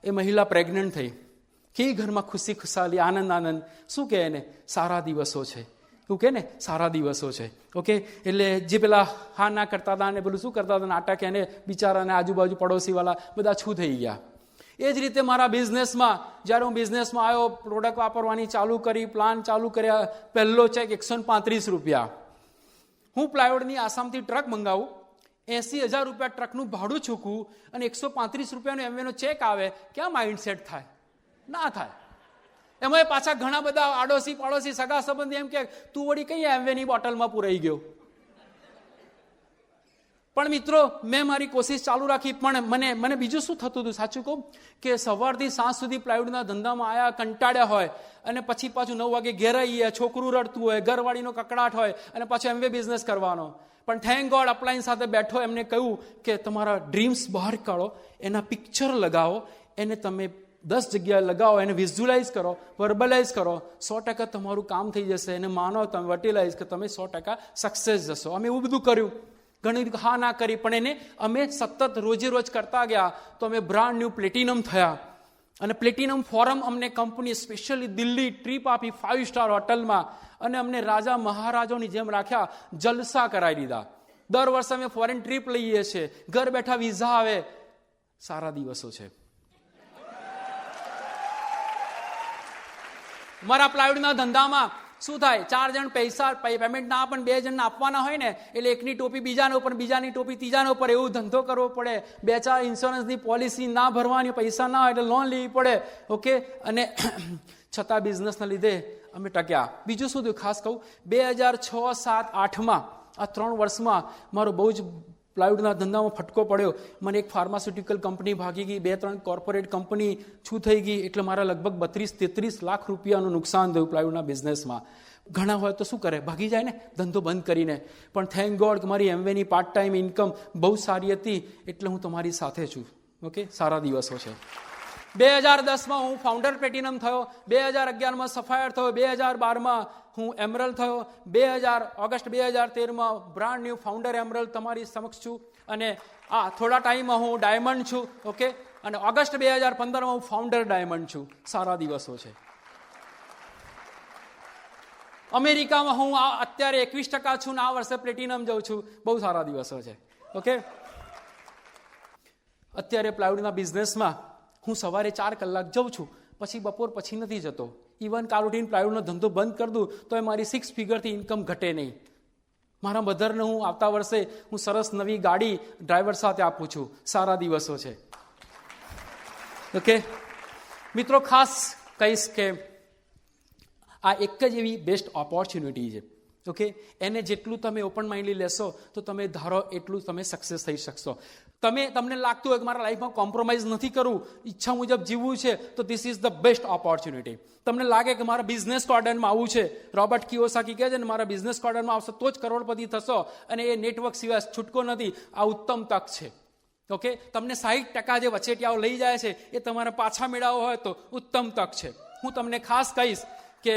A: એ મહિલા પ્રેગ્નન્ટ થઈ. કે ઘરમાં ખુશી ખુશાલી, આનંદ. શું કહે એને? સારા દિવસો છે. શું કહે ને? સારા દિવસો છે. ઓકે, એટલે જે પેલા હા ના કરતા હતા અને પેલું શું કરતા હતા નાટક, એને બિચારાને આજુબાજુ પડોશીવાળા બધા છૂ થઈ ગયા. એ જ રીતે મારા બિઝનેસમાં, જ્યારે હું બિઝનેસમાં આવ્યો, પ્રોડક્ટ વાપરવાની ચાલુ કરી, પ્લાન ચાલુ કર્યા, પહેલો ચેક 135 રૂપિયા. હું પ્લાયવુડની આસામથી ટ્રક મંગાવું, 80,000 રૂપિયા ટ્રકનું ભાડું ચૂકવું અને 135 રૂપિયાનો એમવેનો ચેક આવે, ક્યાં માઇન્ડસેટ થાય? ના થાય. એમાં પાછા ઘણા બધા આડોશી પાડોશી સગા સંબંધી એમ કે તું વળી કઈ એમવેની બોટલમાં પૂરાઈ ગયો. પણ મિત્રો મેં મારી કોશિશ ચાલુ રાખી, પણ મને બીજું શું થતું હતું સાચું કહું, કે સવારથી સાંજ સુધી પ્લાયવુડના ધંધામાં આયા, કંટાળ્યા હોય, અને પછી પાછું 9 વાગે ઘેર આવીએ, છોકરું રડતું હોય, ઘરવાળીનો કકડાટ હોય, અને પાછો એમવે બિઝનેસ કરવાનો. પણ થેન્ક ગોડ અપલાયન્સ સાથે બેઠો, એમને કહ્યું કે તમારા ડ્રીમ્સ બહાર કાઢો, એના પિક્ચર લગાવો, એને તમે 10 જગ્યાએ લગાવો, એને વિઝ્યુલાઇઝ કરો, વર્બલાઇઝ કરો, 100% તમારું કામ થઈ જશે. એને માનો, તમે વર્ટિલાઇઝ કે તમે 100% સક્સેસ જશો. અમે એવું બધું કર્યું, ઘણી હા ના કરી, પણ એને અમે સતત રોજે રોજ કરતા ગયા, તો અમે બ્રાન્ડ ન્યૂ પ્લેટિનમ થયા. અને પ્લેટિનમ ફોરમ અમને કંપની સ્પેશિયલી દિલ્હી ટ્રીપ આપી 5 સ્ટાર હોટલમાં, અને અમને રાજા મહારાજાની જેમ રાખ્યા, જલસા કરાવી દીધા. દર વર્ષે અમે ફોરેન ટ્રીપ લઈએ છીએ, ઘર બેઠા વિઝા આવે. સારા દિવસો છે. મારા પ્લાયવુડના ધંધામાં શું થાય, 4 જણ પૈસા પેમેન્ટ ના આપે, 2 જણને આપવાના હોય ને, એટલે એકની ટોપી બીજાના ઉપર, બીજાની ટોપી ત્રીજાના ઉપર, એવું ધંધો કરવો પડે. 2-4 ઇન્સ્યોરન્સની પોલિસી ના ભરવાની, પૈસા ના હોય એટલે લોન લેવી પડે. ઓકે, અને છતાં બિઝનેસના લીધે અમે ટક્યા. બીજું શું થયું ખાસ કહું, 2006, 7, 8માં આ 3 વર્ષમાં મારો બહુ જ પ્લાયવુડના ધંધામાં ફટકો પડ્યો. મને એક ફાર્માસ્યુટિકલ કંપની ભાગી ગઈ, 2-3 કોર્પોરેટ કંપની છું થઈ ગઈ, એટલે મારા લગભગ 32-33 લાખ રૂપિયાનું નુકસાન થયું પ્લાયવુડના બિઝનેસમાં. ઘણા હોય તો શું કરે, ભાગી જાય ને ધંધો બંધ કરીને. પણ થેન્ક ગોડ કે મારી એમવેની પાર્ટ ટાઈમ ઇન્કમ બહુ સારી હતી, એટલે હું તમારી સાથે છું. ઓકે, સારા દિવસો છે. 2010માં હું ફાઉન્ડર પ્લેટિનમ થયો, 2011માં સફાયર થયો, 2012માં હું એમરલ થયો, ઓગસ્ટ 2013માં બ્રાન્ડ ન્યૂ ફાઉન્ડર એમરલ તમારી સમક્ષ છું, અને થોડા ટાઈમમાં હું ડાયમંડ છું. ઓકે, અને ઓગસ્ટ 2015માં હું ફાઉન્ડર ડાયમંડ છું. સારા દિવસો છે. અમેરિકામાં હું અત્યારે 21% છું, આ વર્ષે પ્લેટિનમ જાઉં છું. બહુ સારા દિવસો છે. ઓકે, અત્યારે પ્લાયવુડના બિઝનેસમાં હું સવારે 4 કલાક જાઉં છું, પછી બપોર પછી નથી જતો. ઇવન કાલ ઉઠીને પ્લાયવુડનો ધંધો બંધ કરી દઉં તો એ મારી 6 ફિગરથી ઇન્કમ ઘટે નહીં. મારા મધરને હું આવતા વર્ષે હું સરસ નવી ગાડી ડ્રાઈવર સાથે આપું છું. સારા દિવસો છે. ઓકે મિત્રો, ખાસ કહીશ કે આ એક જ એવી બેસ્ટ ઓપોર્ચ્યુનિટી છે. ઓકે, એને જેટલું તમે ઓપન માઇન્ડલી લેશો તો તમે ધારો એટલું તમે સક્સેસ થઈ શકશો. તમને લાગતું હોય કે મારા લાઈફમાં કોમ્પ્રોમાઇઝ નથી કરવું, ઈચ્છા મુજબ જીવવું છે, તો this is the best opportunity. તમને લાગે કે મારા બિઝનેસ કોર્ડનમાં આવવું છે, રોબર્ટ કિયોસાકી કહે છે ને, મારા બિઝનેસ કોર્ડનમાં આવશો તો જ કરોડપતિ થશો, અને એ નેટવર્ક સિવાય છૂટકો નથી. આ ઉત્તમ તક છે. ઓકે, તમને 60% જે વચેટિયાઓ લઈ જાય છે એ તમારે પાછા મેળવવો હોય તો ઉત્તમ તક છે. હું તમને ખાસ કહીશ કે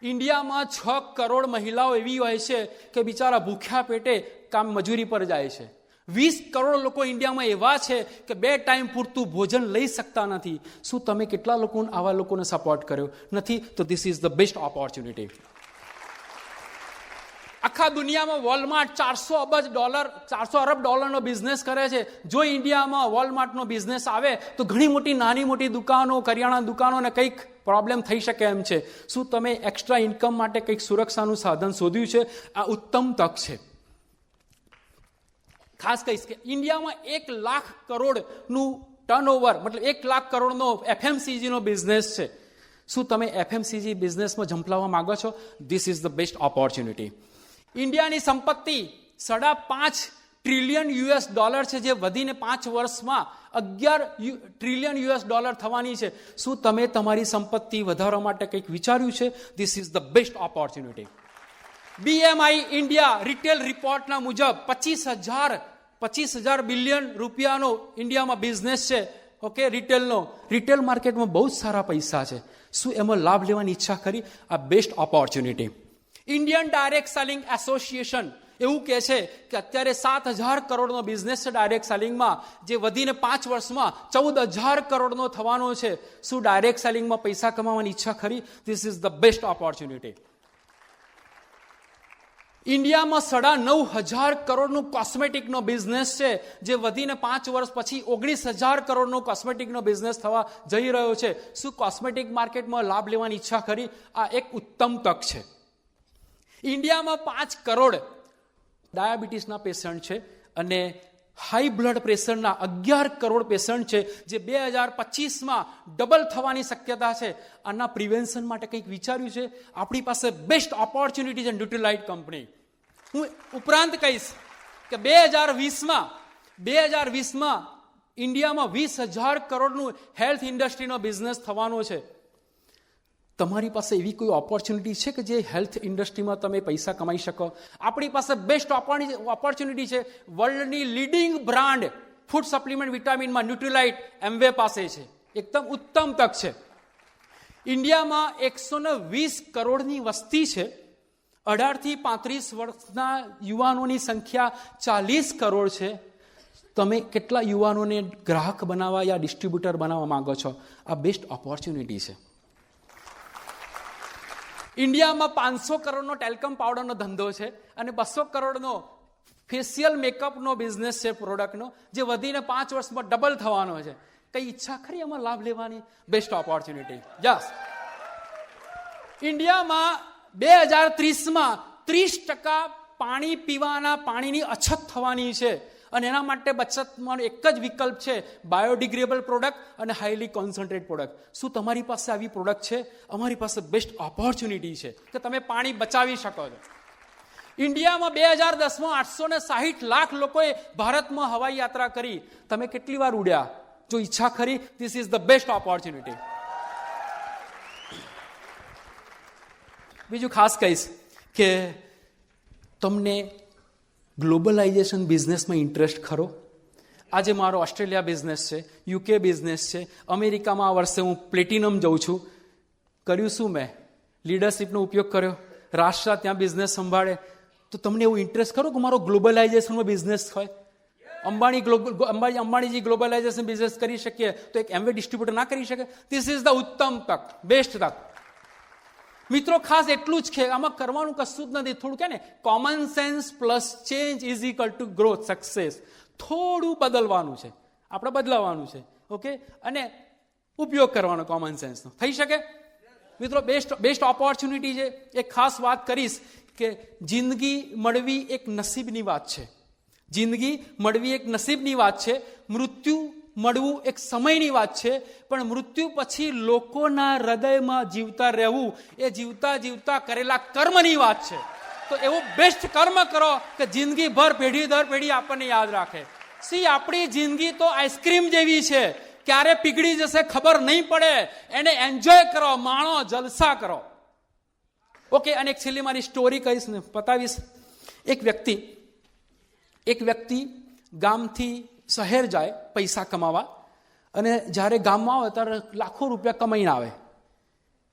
A: ઇન્ડિયામાં 6 કરોડ મહિલાઓ એવી હોય છે કે બિચારા ભૂખ્યા પેટે કામ મજૂરી પર જાય છે. 20 કરોડ લોકો ઇન્ડિયામાં એવા છે કે 2 ટાઈમ પૂરતું ભોજન લઈ શકતા નથી. શું તમે કેટલા લોકો આવા લોકોને સપોર્ટ કર્યો નથી? તો this is the best opportunity. આખા દુનિયામાં વોલમાર્ટ $400 અરબ ડોલરનો બિઝનેસ કરે છે. જો ઇન્ડિયામાં વોલમાર્ટનો બિઝનેસ આવે તો ઘણી મોટી નાની મોટી દુકાનો, કરિયાણા દુકાનોને કંઈક પ્રોબ્લેમ થઈ શકે એમ છે. શું તમે એક્સ્ટ્રા ઇન્કમ માટે કંઈક સુરક્ષાનું સાધન શોધ્યું છે? આ ઉત્તમ તક છે. ખાસ કહીશ કે ઇન્ડિયામાં 1 લાખ કરોડનું ટર્નઓવર, મતલબ 1 લાખ કરોડનો FMCGનો બિઝનેસ છે. શું તમે FMCG બિઝનેસમાં ઝંપલાવવા માંગો છો? This is the best opportunity. ઇન્ડિયાની સંપત્તિ $5.5 ટ્રિલિયન છે, જે વધીને 5 વર્ષમાં $11 ટ્રિલિયન થવાની છે. શું તમે તમારી સંપત્તિ વધારવા માટે કંઈક વિચાર્યું છે? This is the best opportunity. BMI India retail રિપોર્ટના મુજબ 25,000 બિલિયન રૂપિયાનો ઇન્ડિયામાં બિઝનેસ છે. ઓકે, રિટેલ માર્કેટમાં બહુ જ સારા પૈસા છે. શું એમાં લાભ લેવાની ઈચ્છા કરી? આ best opportunity. Indian direct selling association એવું કહે છે કે અત્યારે 7,000 કરોડનો બિઝનેસ છે ડાયરેક્ટ સેલિંગમાં, જે વધીને 5 વર્ષમાં 14,000 કરોડનો થવાનો છે. શું ડાયરેક્ટ સેલિંગમાં પૈસા કમાવાની ઈચ્છા ખરી? This is the best opportunity. ઇન્ડિયામાં 9,500 કરોડનું કોસ્મેટિકનો બિઝનેસ છે, જે વધીને 5 વર્ષ પછી 19,000 કરોડનો કોસ્મેટિકનો બિઝનેસ થવા જઈ રહ્યો છે. શું કોસ્મેટિક માર્કેટમાં લાભ લેવાની ઈચ્છા ખરી? આ એક ઉત્તમ તક છે. ઇન્ડિયામાં 5 કરોડ ડાયાબિટીસના પેશન્ટ છે, અને હાઈ બ્લડ પ્રેશરના 11 કરોડ પેશન્ટ છે, જે 2025માં ડબલ થવાની શક્યતા છે. આના પ્રિવેન્શન માટે કંઈક વિચાર્યું છે? આપણી પાસે બેસ્ટ ઓપોર્ચ્યુનિટી છે ન્યુટ્રીલાઇટ કંપની. હું ઉપરાંત કહીશ કે 2020માં ઇન્ડિયામાં 20,000 કરોડનું હેલ્થ ઇન્ડસ્ટ્રીનો બિઝનેસ થવાનો છે. તમારી પાસે એવી કોઈ ઓપોર્ચ્યુનિટી છે કે જે હેલ્થ ઇન્ડસ્ટ્રીમાં તમે પૈસા કમાઈ શકો? આપણી પાસે બેસ્ટ ઓપોર્ચ્યુનિટી છે. વર્લ્ડની લીડિંગ બ્રાન્ડ ફૂડ સપ્લિમેન્ટ વિટામિનમાં ન્યુટ્રીલાઇટ એમવે પાસે છે. એકદમ ઉત્તમ તક છે. ઇન્ડિયામાં 120 કરોડની વસ્તી છે. 18 થી 35 વર્ષના યુવાનોની સંખ્યા 40 કરોડ છે. તમે કેટલા યુવાનોને ગ્રાહક બનાવવા યા ડિસ્ટ્રીબ્યુટર બનાવવા માંગો છો? આ બેસ્ટ ઓપોર્ચ્યુનિટી છે. ઇન્ડિયામાં 500 કરોડનો ટેલ્કમ પાવડરનો ધંધો છે અને 200 કરોડનો ફેશિયલ મેકઅપનો બિઝનેસ છે પ્રોડક્ટનો, જે વધીને 5 વર્ષમાં ડબલ થવાનો છે. કઈ ઈચ્છા ખરી એમાં લાભ લેવાની? Best opportunity. યસ. ઇન્ડિયામાં 2030માં 30% પાણી પીવાના પાણીની અછત થવાની છે અને એના માટે બચતમાં એક જ વિકલ્પ છે, બાયોડિગ્રેડેબલ પ્રોડક્ટ અને હાઈલી કોન્સન્ટ્રેટ પ્રોડક્ટ. શું તમારી પાસે આવી પ્રોડક્ટ છે? અમારી પાસે બેસ્ટ ઓપોર્ચ્યુનિટી છે કે તમે પાણી બચાવી શકો છો. ઇન્ડિયામાં 2010માં 860 લાખ લોકોએ ભારતમાં હવાઈ યાત્રા કરી. તમે કેટલી વાર ઉડ્યા? જો ઈચ્છા ખરી, this is the best opportunity. બીજું ખાસ કહીશ કે તમને ગ્લોબલાઇઝેશન બિઝનેસમાં ઇન્ટરેસ્ટ ખરો? આજે મારો ઓસ્ટ્રેલિયા બિઝનેસ છે, યુકે બિઝનેસ છે, અમેરિકામાં આ વર્ષે હું પ્લેટિનમ જઉં છું. કર્યું શું મેં? લીડરશિપનો ઉપયોગ કર્યો. રાષ્ટ્ર ત્યાં બિઝનેસ સંભાળે. તો તમને એવું ઇન્ટરેસ્ટ ખરો કે મારો ગ્લોબલાઇઝેશનમાં બિઝનેસ હોય? અંબાણીજી ગ્લોબલાઇઝેશન બિઝનેસ કરી શકીએ તો એક એમવે ડિસ્ટ્રીબ્યુટર ના કરી શકે? ધીસ ઇઝ ધ ઉત્તમ તક, બેસ્ટ તક. મિત્રો ખાસ એટલું જ કે આમાં કરવાનું કશું જ નથી. થોડું કે ને, common sense plus change is equal to growth, success. થોડું બદલવાનું છે, આપણે બદલાવાનું છે. ઓકે, અને ઉપયોગ કરવાનો કોમન સેન્સનો. થઈ શકે મિત્રો? બેસ્ટ ઓપોર્ચ્યુનિટી છે. એક ખાસ વાત કરીશ કે જિંદગી મળવી એક નસીબની વાત છે. જિંદગી મળવી એક નસીબની વાત છે. મૃત્યુ મળવું એક સમયની વાત છે. પણ મૃત્યુ પછી લોકોના હૃદયમાં જીવતા રહેવું એ જીવતા જીવતા કરેલા કર્મની વાત છે. તો એવું બેસ્ટ કર્મ કરો કે જિંદગીભર પેઢી દર પેઢી આપણને યાદ રાખે. આપણી જિંદગી તો આઈસ્ક્રીમ જેવી છે, ક્યારે પીગળી જશે ખબર નહીં પડે. એને એન્જોય કરો, માણો, જલસા કરો. ઓકે, અને એક છેલ્લી મારી સ્ટોરી કહીશ ને પતાવીશ. એક વ્યક્તિ ગામથી શહેર જાય પૈસા કમાવા, અને જ્યારે ગામમાં આવે ત્યારે લાખો રૂપિયા કમાઈને આવે.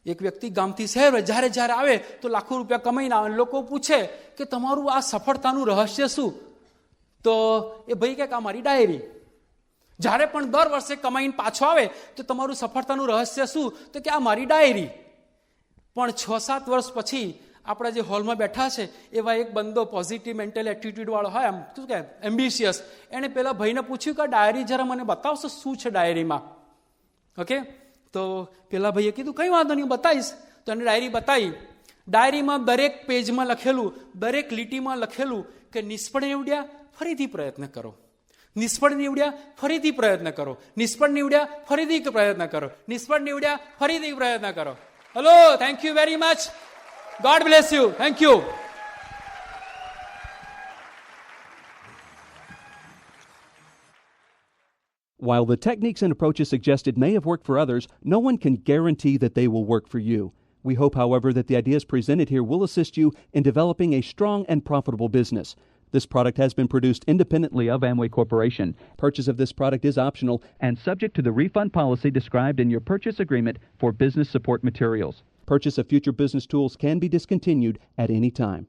A: એક વ્યક્તિ ગામથી શહેર જ્યારે આવે તો લાખો રૂપિયા કમાઈને આવે. લોકો પૂછે કે તમારું આ સફળતાનું રહસ્ય શું? તો એ ભાઈ કે આ મારી ડાયરી. જ્યારે પણ દર વર્ષે કમાઈને પાછો આવે તો તમારું સફળતાનું રહસ્ય શું? તો કે આ મારી ડાયરી. પણ 6-7 વર્ષ પછી આપણા જે હોલમાં બેઠા છે એવા એક બંદો પોઝિટિવ મેન્ટલ એટીટ્યુડ વાળો હોય, આમ શું કે એમ્બિશિયસ, એને પેલા ભાઈને પૂછ્યું કે ડાયરી જરા મને બતાવશો, શું છે ડાયરીમાં? ઓકે, તો પેલા ભાઈએ કીધું કંઈ વાંધો નહીં, બતાવીશ. તો એને ડાયરી બતાવી. ડાયરીમાં દરેક પેજમાં લખેલું, દરેક લીટીમાં લખેલું કે નિષ્ફળ નીવડ્યા ફરીથી પ્રયત્ન કરો, નિષ્ફળ નીવડ્યા ફરીથી પ્રયત્ન કરો, નિષ્ફળ નીવડ્યા ફરીથી પ્રયત્ન કરો, નિષ્ફળ નીવડ્યા ફરીથી પ્રયત્ન કરો. Hello, thank you very much. God bless you. Thank you.
C: While the techniques and approaches suggested may have worked for others, no one can guarantee that they will work for you. We hope, however, that the ideas presented here will assist you in developing a strong and profitable business. This product has been produced independently of Amway Corporation. Purchase of this product is optional and subject to the refund policy described in your purchase agreement for business support materials. Purchase of future business tools can be discontinued at any time.